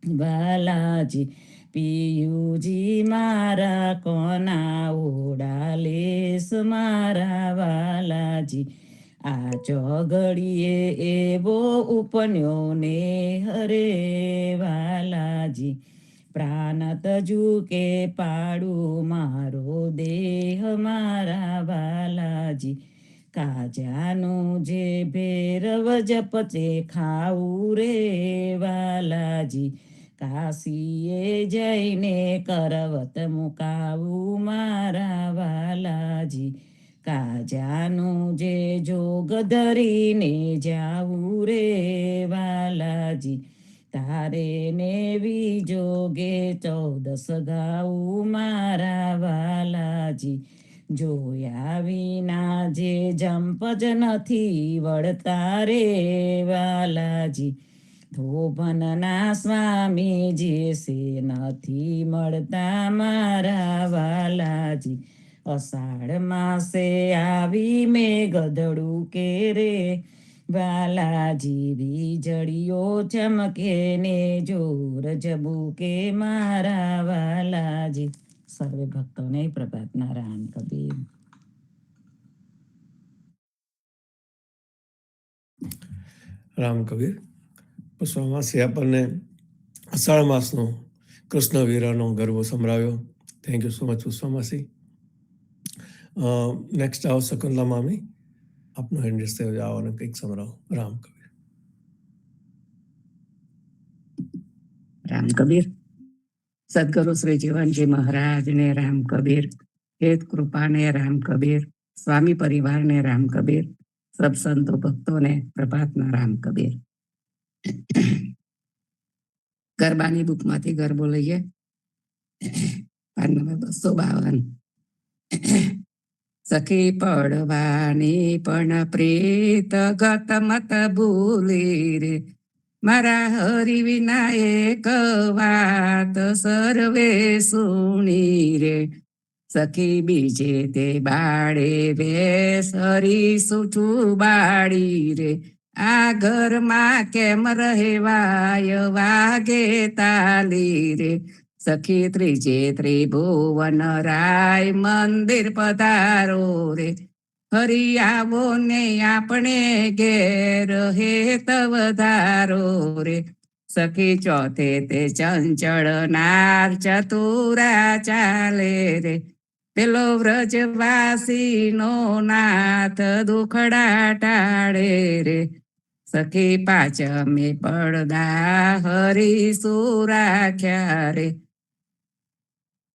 A: વાલાજી, પિયુજી મારા કોના ઓડાલેસ મારા વાલાજી, આ ચોઘડીએ એવો ઉપન્યો ને હરે વાલાજી, પ્રાણ તજુ કે પાડું મારો દેહ મારા વાલાજી, કાજાનું જે ભેરવ જપચે ખાવું રે વાલાજી, કાશીએ જઈને કરવત મુકાવું મારા વાલાજી, કાજાનું જે જોગ ધરીને જાવું રે વાલાજી, તારે ને જોગે 14 ગાવું મારા વાલાજી, જોયા વિના જે જંપ જ નથી વળતા રે વાલાજી, ધોબનના સ્વામીજી સે નથી મળતા મારા વાલાજી, અષાઢ માસે આવી મેઘદડું કે રે વાલાજી, વીજળીઓ ચમકે ને જોર જબુકે મારા વાલાજી. સર્વે ભક્તોને પ્રભાતના રામ કબીર.
C: રામ કબીર. પુષ્પામાસી આપણને અષાઢ માસનો કૃષ્ણ વીરાનો ગરબો સંભળાવ્યો. થેન્ક યુ સો મચ પુષ્પામાસી. નેક્સ્ટ આવો શકુંતલા મામી, આપનો હેન્ડ્રેસ થયો જાઓ અને કંઈક સંભળાવો. રામ કબીર.
D: રામ કબીર. સદગુરુ શ્રી જીવનજી મહારાજ ને રામ કબીર, હેત કૃપા ને રામ કબીર, સ્વામી પરિવાર ને રામ કબીર, સબ સંતો ભક્તોને પ્રભાતના રામ કબીર. ગરબાની બુકમાંથી ગરબો લઈએ. PAN number 252. સખી પડવાની પણ પ્રીત ગત મત ભૂલી રે, મારા હરિ વિના એક વાત સર્વે સુણી રે. સખી બીજે તે બાળે વેસ હરી સુઠું બાળી રે, આ ઘરમાં કેમ રહેવાય વાગે તાલી રે. સખી ત્રીજે ત્રિભુવન રાય મંદિર પધારો રે, હરી આવો ને આપણે ઘેર હેત વધારો રે. સખી ચોથે તે ચંચળ નાર ચતુરા ચાલે રે, પેલો વ્રજવાસી નો નાથ દુખડા ટાળે રે. સખી પાંચમે પડદા હરી સુરાખ્યા રે,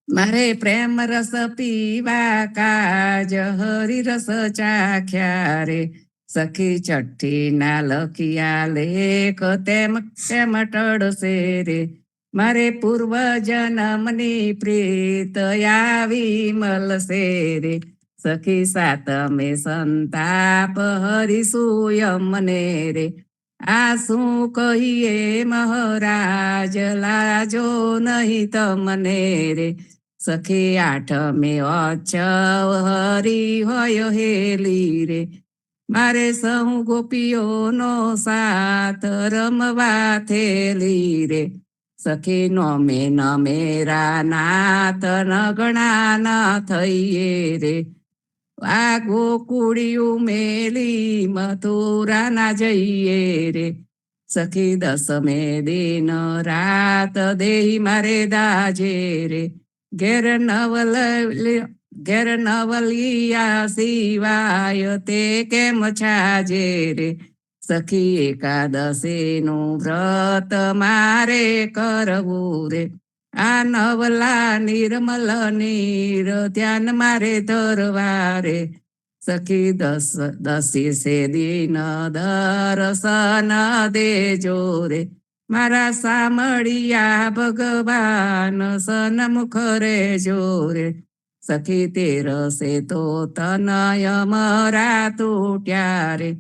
D: મારે પ્રેમ રસ પીવા કાજ હરી રસ ચાખ્યા રે. સખી છઠ્ઠી ના લખિયા લેખ તેમ તેમ ટળશે રે, મારે પૂર્વ જન્મની પ્રીત આવી મળશે રે. સખી સાતમે સંતાપ હરી સુયમને રે, આ શું કહીએ મહારાજ લાજો નહીં તમને રે. સખી આઠમે અછવ હરી હોય હેલી રે, મારે સહુ ગોપીઓનો સાથ રમવા થેલી રે. સખી નોમે નમેરા નાથ નગણા ન થઈએ રે, આ ગોકુળિયું મેલી મથુરા ના જઈએ રે. સખી દસમે દિન રાત દેહી મારે દાજે રે, ઘેર નવલિયા સિવાય તે કેમ છાજે રે. સખી એકાદશી નું વ્રત મારે કરવું રે, આ નવલા નિર્મલ નીર ધ્યાન મારે ધરવા રે. સખી દસી દિન દર્શન દેજો રે, મારા સામળિયા ભગવાન સન્મુખ રેજો રે. સખી તેરસે તો તનય મરા તૂટ્યા રે,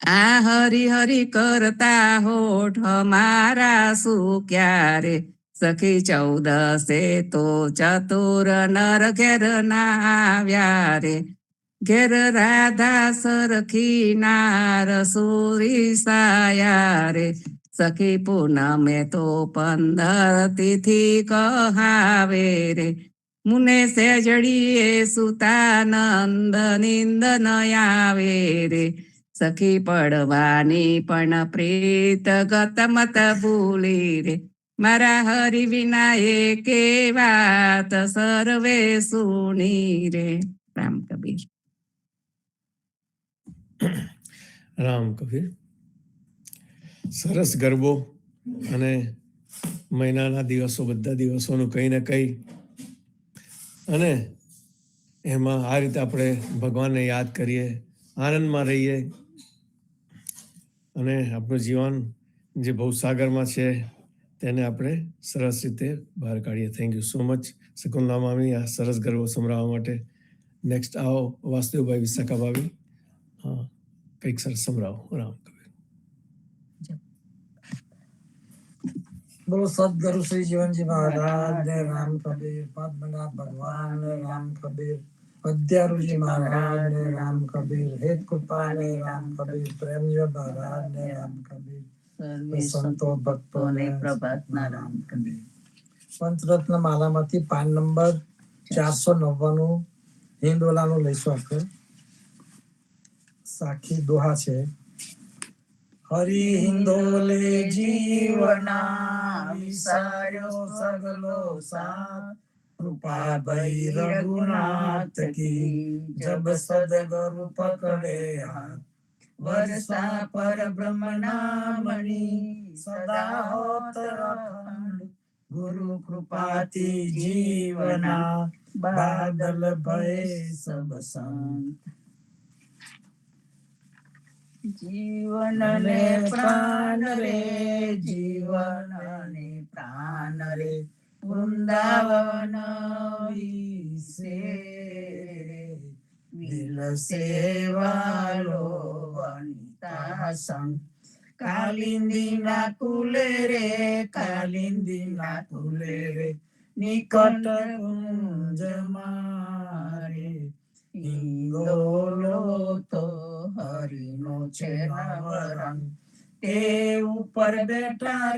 D: આ હરી હરી કરતા હોઠ મારા સુક્યા રે. સખી 14 તો ચતુર નર ઘેર ના આવ્યા રે, ઘેર રાધા સરખી નાર સુરી સાયા રે. સખી પૂનમે તો 15 તિથિ કહાવે રે, મુને સેજડીએ સુતાનંદ નિંદન આવે રે. સખી પડવાની પણ પ્રીત ગત મત ભૂલી રે, મારા હરિ વિના એકે વાત સર્વે સુણી રે. રામ કબીર.
C: રામ કબીર. સરસ ગરબો અને મહિનાના દિવસો બધા દિવસોનું કંઈ ને કંઈ, અને એમાં આ રીતે આપણે ભગવાનને યાદ કરીએ, આનંદમાં રહીએ અને આપણું જીવન જે ભવસાગરમાં છે તેને આપણે સરસ રીતે બહાર કાઢીએ. Thank you so much Shakuntala મામી આ સરસ ગરબો સંભળાવવા માટે. નેક્સ્ટ આવો વાસુદેવભાઈ વિશાખા ભાભી, હા કંઈક સરસ સંભળાવો. રામ કબીર.
E: બોલો સદગુરુ શ્રી જીવનજી મહારાજ ને રામ કબીર, પદ્મનાભ ભગવાન ને રામ કબીર, અધ્યારુજી મહારાજ ને રામ કબીર, હેત કૃપા ને રામ કબીર, પ્રેમજી મહારાજ ને રામ કબીર, સંતો ભક્તો ને પ્રભાતના રામ કબીર. પંચરત્ન માલામાંથી પાન નંબર 499 હિંડોલાનું લઈશું આપણે. સાખી દોહા છે. હરિ હિંદોલે જીવના વિસાર્યો સગલો સાથ, કૃપા ભઈ રઘુનાથ કી જબ સદગુરુ પકડે હાથ, વર્ષા પર બ્રહ્મના મણી સદા હોત અખંડ, ગુરુ કૃપાથી જીવના બાદલ ભય સબ સંત. જીવન ને પ્રાણ રે, જીવન ને પ્રાણ રે,
F: વૃંદાવન વિશે વિલસે વાલો વનિતા સંગ કાલિંદીના કુલે રે કાલિંદીના કુલે રે નિકટ કુંજ મારે હિંગોલો તો હરિનો છે નવરંગ તે ઉપર બેઠા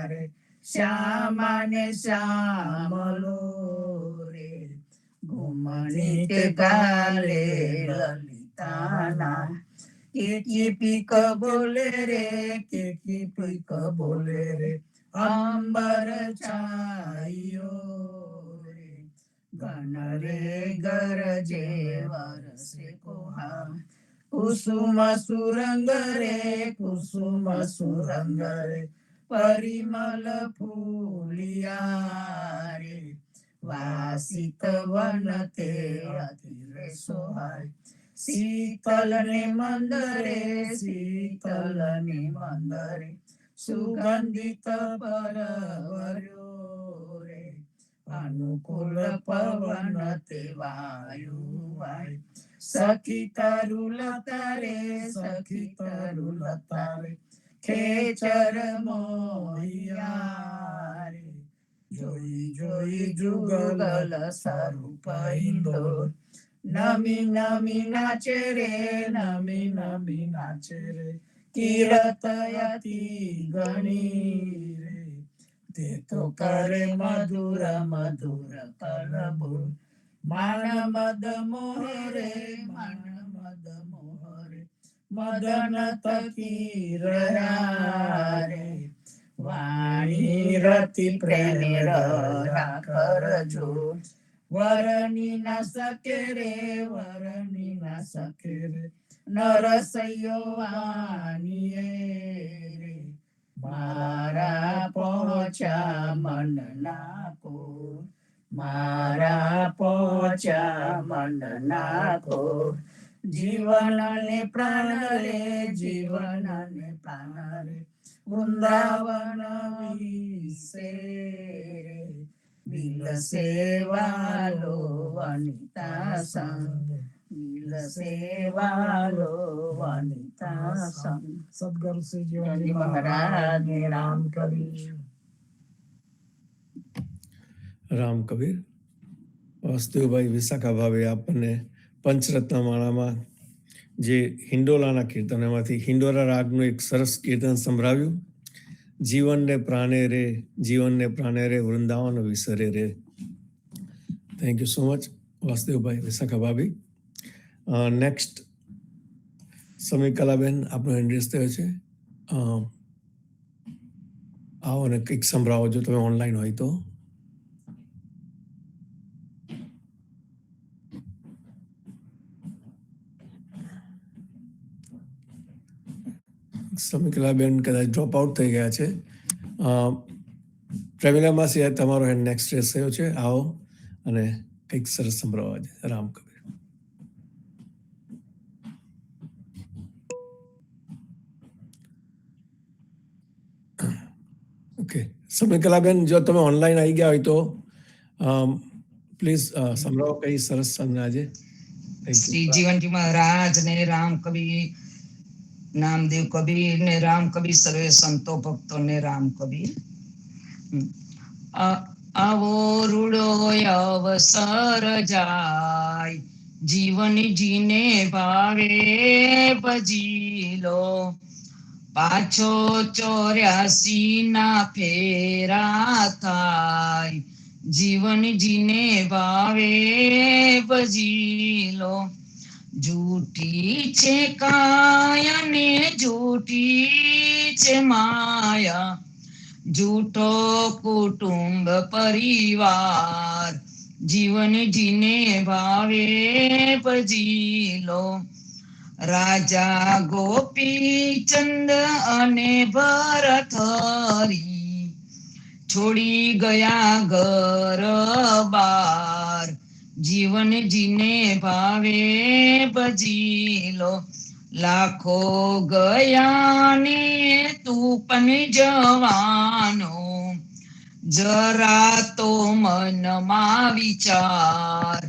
F: રે શ્યામાને શ્યામલો રે ઘુમણી તે ગાલે લલિતાના કેકી પીક બોલે રે કેકી પીક બોલે રે અંબર છાયો રે ગણ રે ગરજે વરસે કોહા કુસુમ સુરંગ રે પરિમલ ફૂલિયા રે વાસિત વન તે અતિરે સોહાય શીતલ ને મંદરે સુગંધિત પરવર્યો રે અનુકૂળ પવન તે વાયુ વાય સખી તરુલતા રે ખેચર મોહિયા રે જોઈ જોઈ જુગલ સ્વરૂપ ઇન્દોર નમી નમી નાચે રે કીર્તયતિ ગણી રે તે તો કરે મધુર કલબુર માન મદ મોહે રે મદન તકી રહ્યા રે વાણી રતિ પ્રેમે કરજો વરની ના સકે રે નરસૈયો વાણીએ રે મારા પહોંચ્યા મન નાખો જીવન ને પ્રાણ રે વૃંદાવન વિશે વિલસે વાલો વનિતા સંગ
E: સદગુરુ શ્રી જીવનજી મહારાજ ને રામ કબીર.
C: રામ કબીર. વાસુદેવભાઈ વિશાખા ભાવે આપણને પંચરત્ન માળામાં જે હિંડોલાના કીર્તન એમાંથી હિંડોલા રાગનું એક સરસ કીર્તન સંભળાવ્યું. જીવનને પ્રાણે રે વૃંદાવન વિસરે રે. થેન્ક યુ સો મચ વાસુદેવભાઈ વિશાખા ભાભી. નેક્સ્ટ સમીકલાબેન આપણો એડ્રેસ થયો છે. આવો ને કંઈક સંભળાવો જો તમે ઓનલાઈન હોય તો. સમીકલાબેન કદાચ ડ્રોપ આઉટ થઈ ગયા છે. પ્રવીણા માસી તમારો નેક્સ્ટ રેસ થયો છે. આવો અને કંઈક સરસ સંભળાવવા છે. રામ કબીર. ઓકે સમીકલાબેન જો તમે ઓનલાઈન આવી ગયા હોય તો પ્લીઝ સંભળાવો કઈ સરસ અંદાજે.
F: શ્રી જીવનજી મહારાજ ને રામ કબીર, નામદેવ કબીર ને રામ કબીર, સર્વે સંતો ભક્તો ને રામ કબીર. આવો રૂડો અવસર જાય, જીવન જીને ભાવે ભજી લો. પાછો 84 ના ફેરા થાય, જીવન જીને ભાવે ભજી લો. જૂઠી છે કાયા ને જૂઠી છે માયા, જૂઠો કુટુંબ પરિવાર, જીવન જીને ભાવે ભજી લો. રાજા ગોપી ચંદ અને ભરથરી છોડી ગયા ઘર બાર, જીવન જીને ભાવે ભજી લો. લાખો ગયા ને તું પણ જવાનો, જરા તો મનમાં વિચાર,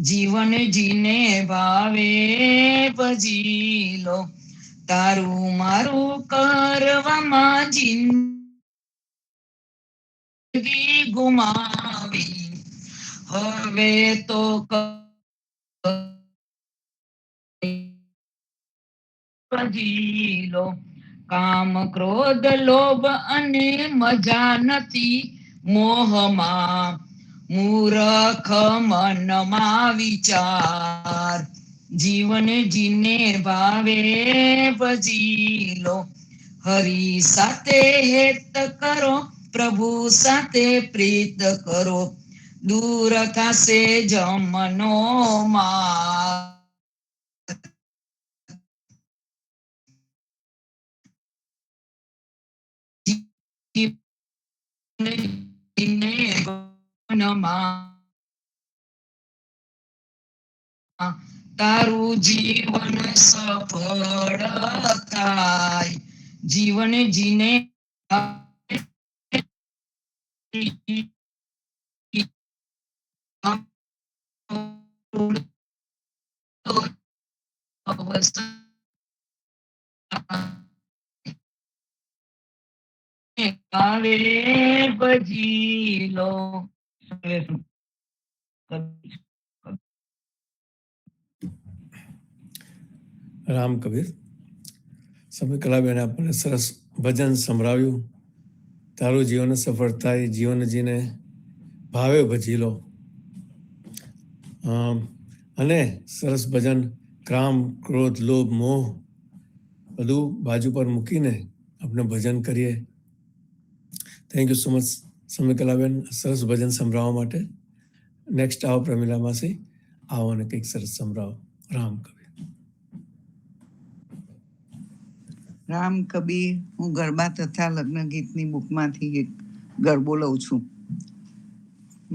F: જીવન જીને ભાવે ભજી લો. તારું મારું કરવામાં જિંદગી ગુમાવી, હવે તો ભજી લો. કામ ક્રોધ લોભ અને મજા નથી મોહમાં, મૂરખ મનમાં વિચાર, જીવન જીને ભાવે ભજી લો. હરી સાથે હેત કરો, પ્રભુ સાથે પ્રીત કરો, દૂર થશે જમનો માર. તારું જીવન સફળ થાય, જીવન જીને આવે ભજી લો.
C: રામ કબીર. સમય કલાબેન આપણને સરસ ભજન સંભળાવ્યું. તારું જીવન સફળ થાય, જીવન જીને ભાવે ભજી લો. અને સરસ ભજન, કામ ક્રોધ લોભ મોહ બધું બાજુ પર મૂકીને આપણે ભજન કરીએ. થેન્ક યુ સો મચ સમય કલાબેન, સરસ ભજન સંભળાવવા માટે. નેક્સ્ટ આવો પ્રમીલા માસી, આવો અને કંઈક સરસ સંભળાવો. રામ કબીર.
G: રામ કબીર. હું ગરબા તથા લગ્ન ગીતની બુકમાંથી એક ગરબો લઉં છું.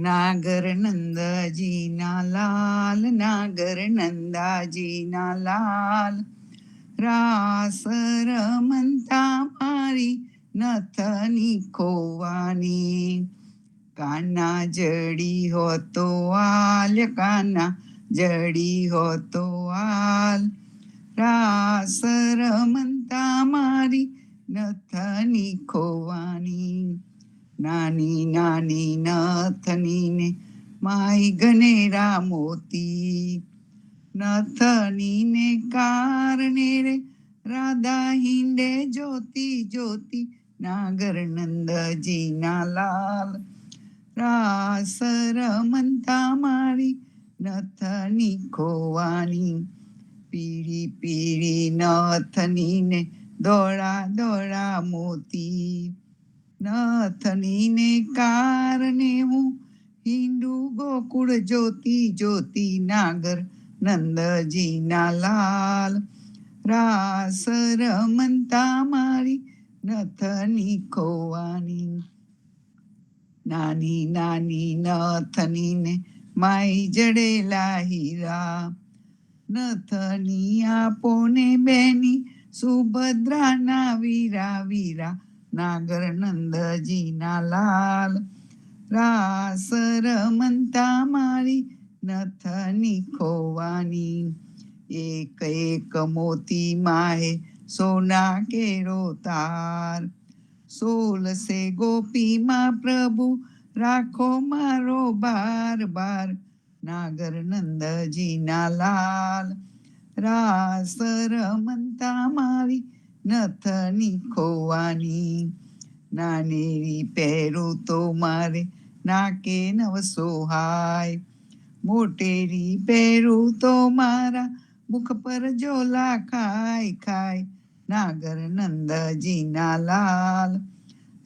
G: નાગર નંદાજી ના લાલ, નાગર નંદાજી ના લાલ, રાસ રમતા મારી નથની ખોવાની. કાના જડી હોતો આલ, કાના જડી હોતો આલ, રાસ રમતા મારી નથની ખોવાની. નાની નાની નથની ને માઈ ગનેરા મોતી, નથની ને કારણે રે રાધા હિંડે જોતી જોતી. નાગર નંદજી ના લાલ, રાસ રમતા મારી નથની ખોવાની. પીળી પીળી નથની ને દોડા દોડા મોતી, નથની ને કારણે હું હિંડુ ગોકુળ જોતી જોતી. નાગર નંદજી ના લાલ, રાસ રમતા મારી નથની ખોવાની. નાની નાની નથની ને માઈ જડેલા હીરા, નથની આપોને બેની સુભદ્રાના વીરા વીરા. નાગર નંદજી ના લાલ, રાસ રમતા મારી નથની ખોવાની. એક એક મોતી માહે સોના કેરો તાર, 16 ગોપીમાં પ્રભુ રાખો મારો બાર બાર. નાગર નંદજી ના લાલ, રાસ રમતા મારી નથની ખોવાની. નાનેરી પહેરું તો મારે નાકે નવસોહાય, મોટેરી પહેરું તો મારા મુખ પર જોલા ખાય ખાય. નાગર નંદજી ના લાલ,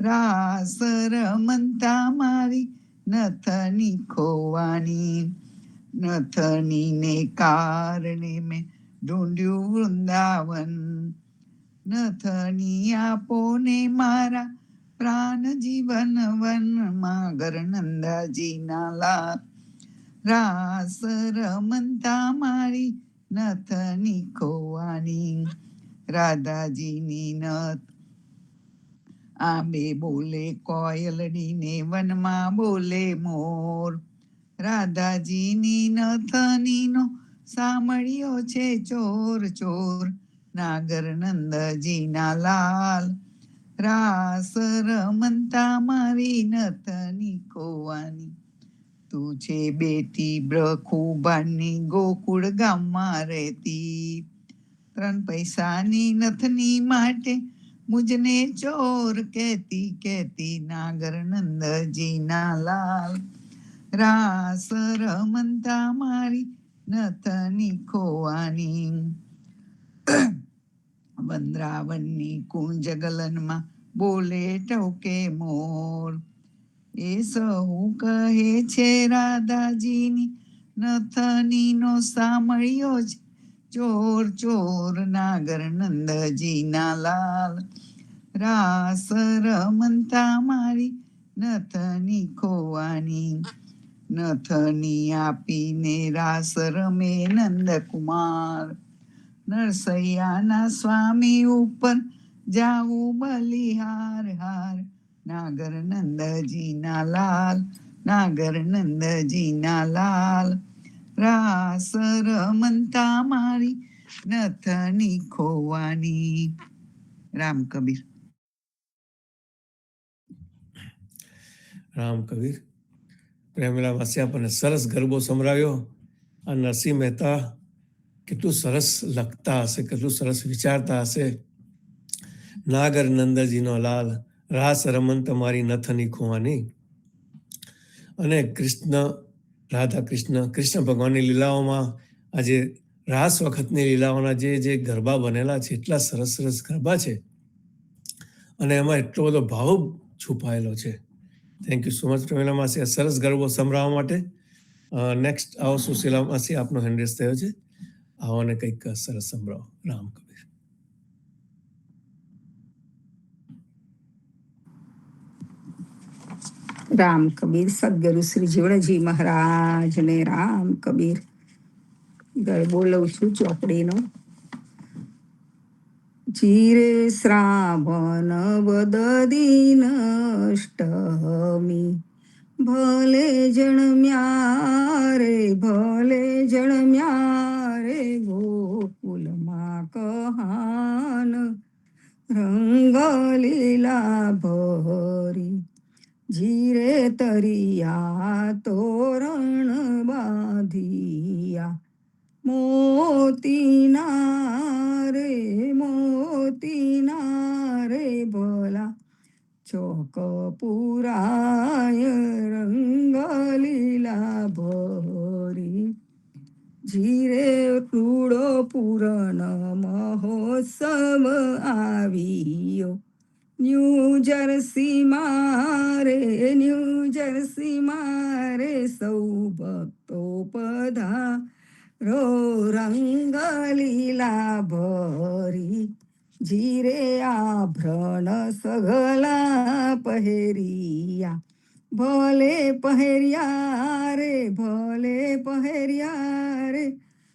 G: રાસ રમતા મારી નથની ખોવાની. નથની ને કારણે મેં ઢૂંઢ્યું વૃંદાવન, નથની આપો ને મારા પ્રાણ જીવન વન. નાગર નંદાજી ના લાલ, રાસ રમતા મારી નથની ખોવાની. રાધાજીની નથ આંબે બોલે કોયલડીને વનમાં બોલે મોર. રાધાજીની નથનીનો સામળિયો છે ચોર ચોર. નાગર નંદજીના લાલ રાસ રમતા મારી નથની કોવાની. તું છે બેટી બ્રખુબાની ગોકુળ ગામમાં રહેતી. 3 પૈસાની નથની માટે મુજને ચોર કહેતી કહેતી. નાગર નંદજીના લાલ રાસ રમતા મારી નથની ખોવાની. વંદ્રાવનની કુંજ ગલનમાં બોલે ટવકે મોર. એ સહુ કહે છે રાધાજીની નથનીનો સામળિયો છે ચોર ચોર. નાગર નંદજીના લાલ રાસ રમતા મારી નથની ખોવાની. નથની આપીને રાસ રમે નંદકુમાર. નરસૈયાના સ્વામી ઉપર જાવું બલિહાર હાર. નાગર નંદજીના લાલ નાગર નંદજીના લાલ રાસ રમતા મારી નથની ખોવાની. રામ કબીર.
C: રામ કબીર. પ્રેમેલા વાસી આપણને સરસ ગરબો સંભળાવ્યો. આ નરસિંહ મહેતા કેટલું સરસ લખતા હશે, કેટલું સરસ વિચારતા હશે. નાગર નંદજીનો લાલ રાસ રમંત મારી નથની ખોવાની. અને રાધા કૃષ્ણ ભગવાનની લીલાઓમાં આજે રાસ વખતની લીલાઓના જે ગરબા બનેલા છે, એટલા સરસ સરસ ગરબા છે અને એમાં એટલો બધો ભાવ છુપાયેલો છે. થેન્ક યુ સો મચ પ્રેમેલા માસી, આ સરસ ગરબો સંભળાવવા માટે. નેક્સ્ટ આવો સુશીલા માસી, આપનો હેન્ડ રેઝ થયો છે. આવો ને કંઈક સરસ સંભળાવો. રામ કબીર.
D: રામ કબીર. સદગુરુ શ્રી જીવણજી મહારાજને રામ કબીર. ગરબો લઉં છું ચોપડીનો. ચીરે શ્રાવણ વદ દીન અષ્ટમી. ભલે જણમ્યા રે ગોકુલમાં કહાન. રંગ લીલા ભરી જીરે તરિયા તોરણ બાંધિયા. મોતીના રે ભલા ચોક પુરાય. રંગ લીલા ભરી જીરે ટૂડો પૂરણ મહોત્સવ આવ્યો. ન્યૂ જર્સી મારે સૌ ભક્તો પધારો. રંગ લીલા ભરી જીરે આભરણ સગલા પહેરિયા. ભલે પહેર્યા રે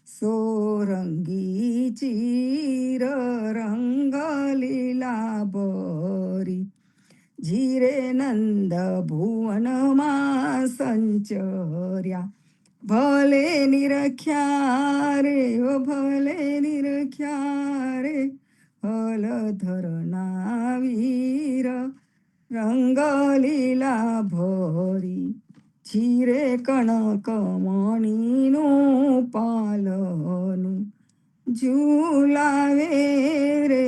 D: સોરંગી ચીર. રંગ લીલા ભરી જીરે નંદ ભુવનમાં સંચર્યા. ભલે નિરખ્યા રે હલધરના વીર. રંગ લીલા ભરી જીરે કણકમણીનું પાલનું. ઝૂલાવે રે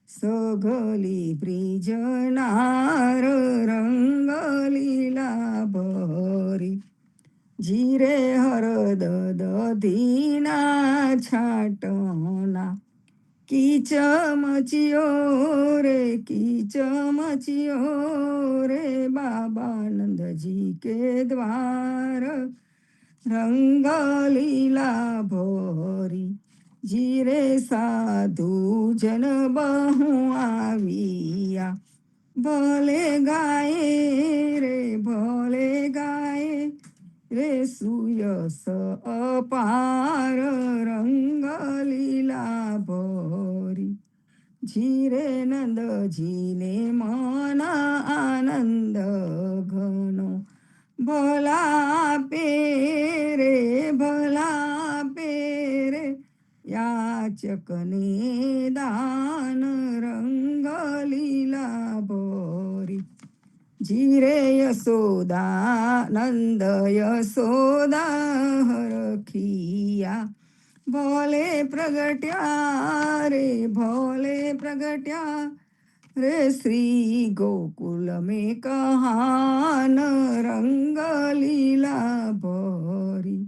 D: સગલી બ્રિજનાર. રંગ લીલા ભરી જીરે હરદ દધીના છાટના. કીચ મચિયો રે બાબાનંદજી કે દ્વાર. રંગ લીલા ભરી જીરે સાધુ જન બહુ આવ્યા. ભલે ગાય રે સુયસ અપાર. રંગ લીલા ભરી જીરે નંદજીને મન આનંદ ઘનો ભલા પેરે યાચકને દાન રંગ લીલા ભરી જીરે યશોદા નંદ યશોદા હરખિયા ભોલે પ્રગટ્યા રે શ્રી ગોકુલ में કહાન રંગ લીલા ભરી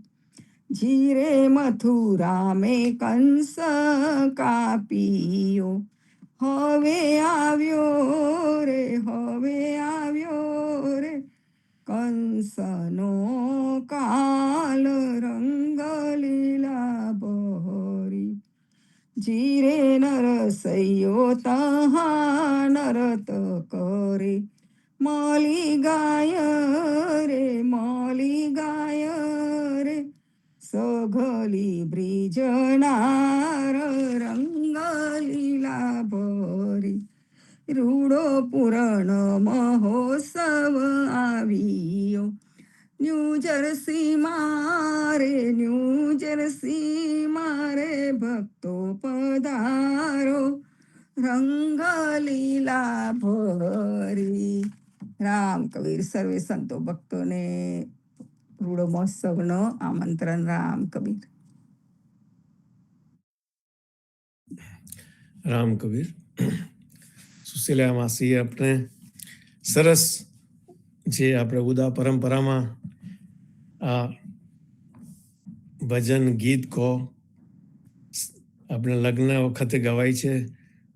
D: જીરે મથુરા में કંસ કાપિયો હવે આવ્યો રે કંસનો કાલ રંગ લીલા ભરી જીરે નરસૈયો તહા નરત કરે મોલી ગાય રે સઘલી બ્રિજનાર રંગ લીલા ભરી રૂડો પૂરણ મહોત્સવ આવ્યો ન્યૂજર્સી મારે ભક્તો પધારો રંગ લીલા ભરી. રામ કબીર સર્વે સંતો ભક્તોને રૂડો મહોત્સવનો આમંત્રણ. રામ કબીર.
C: રામ કબીર. સુશીલા માસી આપણે સરસ જે આપણે ઉદા પરંપરામાં આ ભજન ગીત કહો આપણે લગ્ન વખતે ગવાય છે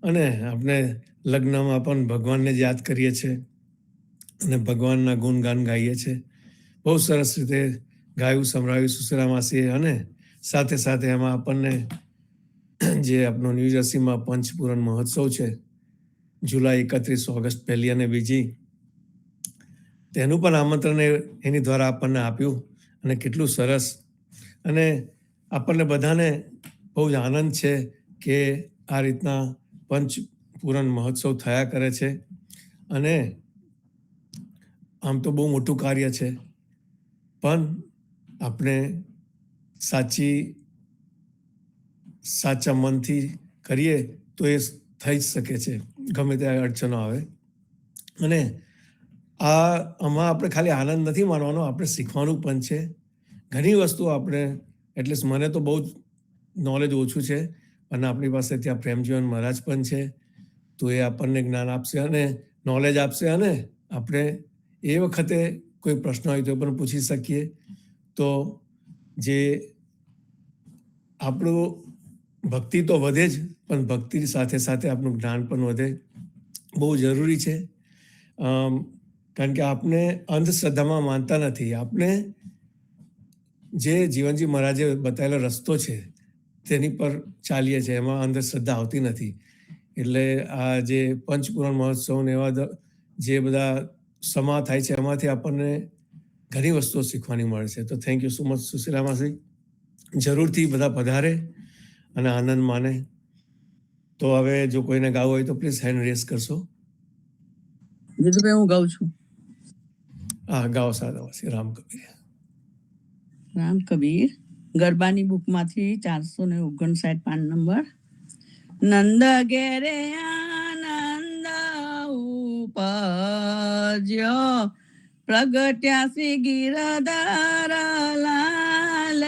C: અને આપણે લગ્નમાં પણ ભગવાનને જ યાદ કરીએ છીએ અને ભગવાનના ગુણગાન ગાઈએ છીએ. બહુ સરસ રીતે ગાયું સંભળાવ્યું સુશીલા માસીએ અને સાથે સાથે એમાં આપણને જે આપણો ન્યૂજર્સીમાં પંચપૂરણ મહોત્સવ છે જુલાઈ 31 ઓગસ્ટ 1 અને 2 તેનું પણ આમંત્રણ એની દ્વારા આપણને આપ્યું અને કેટલું સરસ. અને આપણને બધાને બહુ જ આનંદ છે કે આ રીતના પંચપૂરણ મહોત્સવ થયા કરે છે અને આમ તો બહુ મોટું કાર્ય છે પણ આપણે સાચા મનથી કરીએ તો એ થઈ જ શકે છે ગમે ત્યાં અડચણો આવે. અને આમાં આપણે ખાલી આનંદ નથી માનવાનો, આપણે શીખવાનું પણ છે ઘણી વસ્તુ. આપણે એટલીસ્ટ મને તો બહુ જ નોલેજ ઓછું છે અને આપણી પાસે ત્યાં પ્રેમજીવન મહારાજ પણ છે તો એ આપણને જ્ઞાન આપશે અને નોલેજ આપશે અને આપણે એ વખતે કોઈ પ્રશ્ન હોય તો પણ પૂછી શકીએ. તો જે આપણું ભક્તિ તો વધે જ પણ ભક્તિ સાથે સાથે આપણું જ્ઞાન પણ વધે, બહુ જરૂરી છે. કારણ કે આપણે અંધશ્રદ્ધામાં માનતા નથી. આપણે જે જીવનજી મહારાજે બતાવેલો રસ્તો છે તેની પર ચાલીએ છીએ, એમાં અંધશ્રદ્ધા આવતી નથી. એટલે આ જે પંચપૂરણ મહોત્સવ એવા જે બધા સમા થાય છે એમાંથી આપણને ઘણી વસ્તુઓ શીખવાની મળે છે. તો thank you so much Sushila માસી. જરૂરથી બધા પધારે અને આનંદ માને. તો હવે જો કોઈને ગાવું હોય તો પ્લીઝ હેન્ડ રેસ કરશો.
H: જીતુભાઈ હું ગાઉં છું.
C: હા ગાઓ સાદાવાસી. રામ કબીર.
H: રામ કબીર ગરબાની બુકમાંથી 459 પાન નંબર. નંદ ઘેરે આનંદ ઉપજ્યો પ્રગટ્યા શ્રી ગિરધર લાલ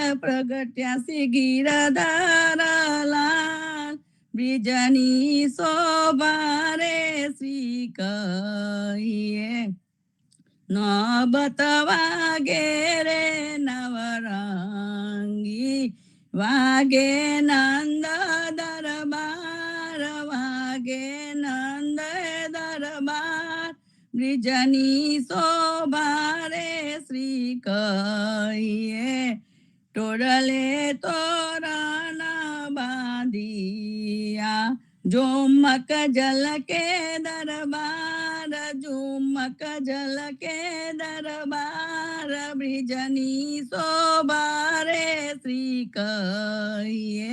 H: બ્રિજની શોભા રે શ્રી કહીએ નબત વાગે રે નવરંગી વાગે નંદ દરબાર બ્રિજની શોભા રે શ્રી કહીએ ટોડલે તોરણ બાંધિયા ઝુમક જલકે દરબાર બ્રિજની શોભા રે શ્રી કહીએ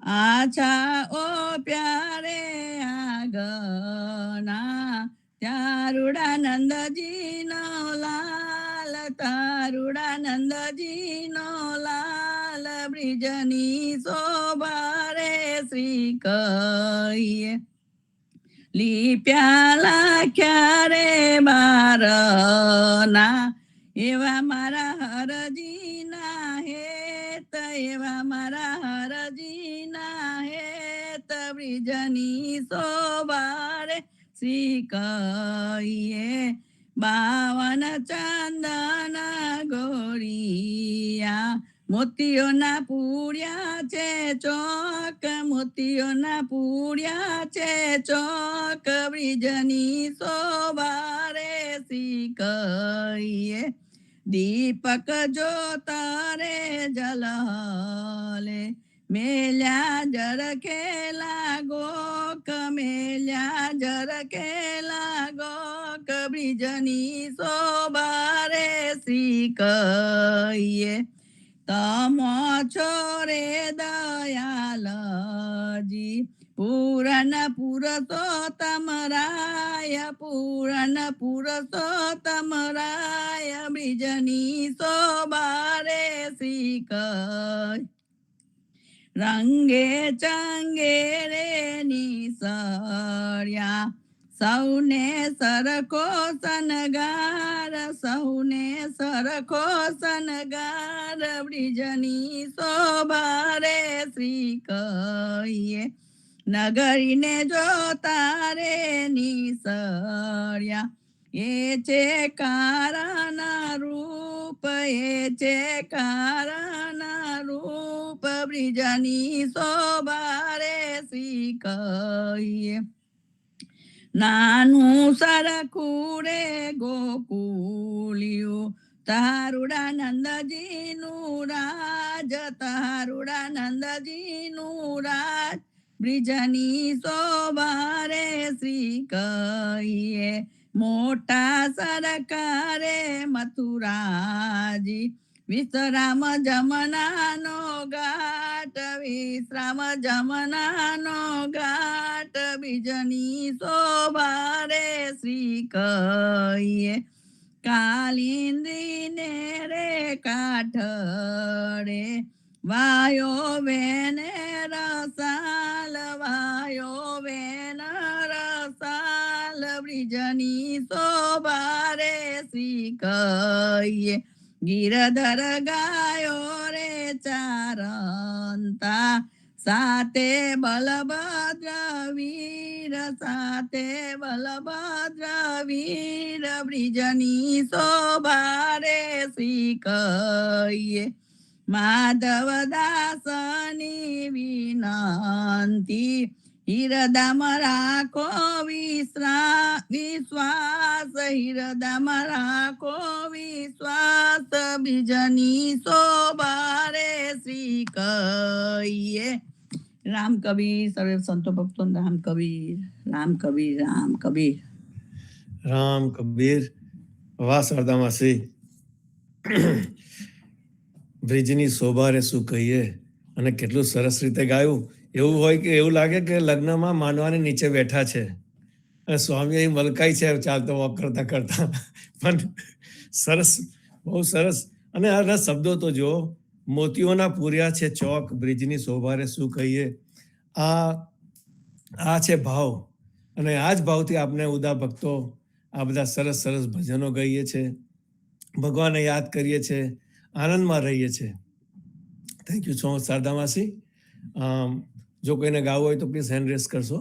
H: આછા ઓ પ્યારે આગના તારુડા નંદજી નો લાલ, તારુડા નંદજી નો લાલ, બ્રિજની શોભા રે શ્રી કહીએ. લીપ્યા લાખ્યા રે બારના, એવા મારા હરજીના હેત, એવા મારા હરજીના હેત, બ્રિજની શોભા રે શ્રી કહીએ. 52 ચાંદના ગોળિયા, મોતીઓના પૂર્યા છે ચોક, મોતીઓના પૂર્યા છે ચોક, બ્રિજની શોભા રે શ્રી કહીએ. દીપક જોતા રે જલહલે, મેલ્યા જરખેલા ગોક, મેલ્યા જરખેલા ગોક, બ્રિજની શોભા રે શ્રી કહીએ. તમો છો રે દયાલજી, પૂરન પુરુષોત્તમ રાય, પૂરન પુરુષોત્તમ રાય, બ્રિજની શોભા રે શ્રી કહીએ. રંગે ચંગે રે નિસર્યા, સૌને સરખો સનગાર, સૌને સરખો સનગાર, બ્રિજની શોભા રે શ્રી કહીએ. નગરીને જોતા રે નિસર્યા, એ છે કારના રૂપ, એ છે કારના રૂપ, બ્રિજની શોભા રે શ્રી કહીએ. નાનું સરખું રે ગોકુળિયું, તારુડા નંદજીનું રાજ, તારુડા નંદજીનું રાજ, બ્રિજની શોભા રે શ્રી કહીએ. મોટા સરકારે મથુરાજી, વિશ્રામ જમનાનો ઘાટ, વિશ્રામ જમનાનો ઘાટ, બ્રિજની શોભા રે શ્રી કહીએ. કાલિંદીને રે કાઠડે, વાયો વેને રસાલ, વાયો વેન રસાલ, બ્રિજની શોભા રે શ્રી કહીએ. ગિરધર ગાયો રે ચારંતા, સાતે બલભદ્ર વીર, સાતે બલભદ્ર વીર, બ્રિજની શોભા રે શ્રી કહીએ. માધવ દાસની વિનંતી, હિરદામ રાખો વિશ્વાસ, હિરદામ રાખો વિશ્વાસ, બ્રિજની શોભા રે શ્રી કહીએ. રામ કબીર સર્વે સંતો ભક્તો, રામ કબીર, રામ કબીર, રામ કબીર.
C: રામ કબીર. વાહ શારદામાસી, બ્રિજની શોભા રે શું કહીએ, અને કેટલું સરસ રીતે ગાયું. એવું હોય કે એવું લાગે કે લગ્નમાં માંડવાની નીચે બેઠા છે અને સ્વામી અહીં મલકાઈ છે ચાલતો વોક કરતા કરતા. પણ સરસ, બહુ સરસ. અને આના શબ્દો તો જો, મોતીઓના પૂર્યા છે ચોક, બ્રિજની શોભા રે શું કહીએ. આ છે ભાવ, અને આ જ ભાવથી આપણે ઉદા ભક્તો આ બધા સરસ સરસ ભજનો ગાઈએ છીએ, ભગવાનને યાદ કરીએ છીએ, આનંદમાં રહીએ છીએ. થેન્ક યુ સો મચ શારદામાસી. જો કોઈને ગાવું હોય તો પ્લીઝ હેન્ડ રેઝ કરશો.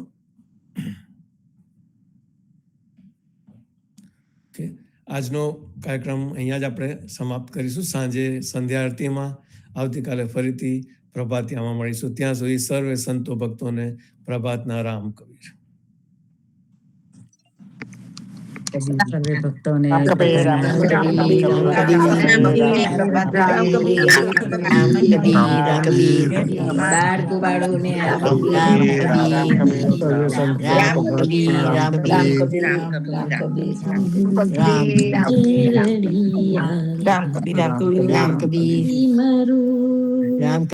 C: ઓકે, આજનો કાર્યક્રમ અહીંયા જ આપણે સમાપ્ત કરીશું. સાંજે સંધ્યા આરતીમાં, આવતીકાલે ફરીથી પ્રભાતિયામાં મળીશું. ત્યાં સુધી સર્વે સંતો ભક્તોને પ્રભાતના રામ કબીર.
A: સર્વે ભક્તોને
I: રામ કબીર, રામ કબીર, રામ કબીર, રામ કબીર,
A: બાળકુબાળોને
I: રામ કબીર, રામ કબીર,
A: સર્વે સંતો
I: રામ કબીર, રામ કબીર, રામ કબીર, રામ કબીર, રામ કબીર, રામ કબીર, રામ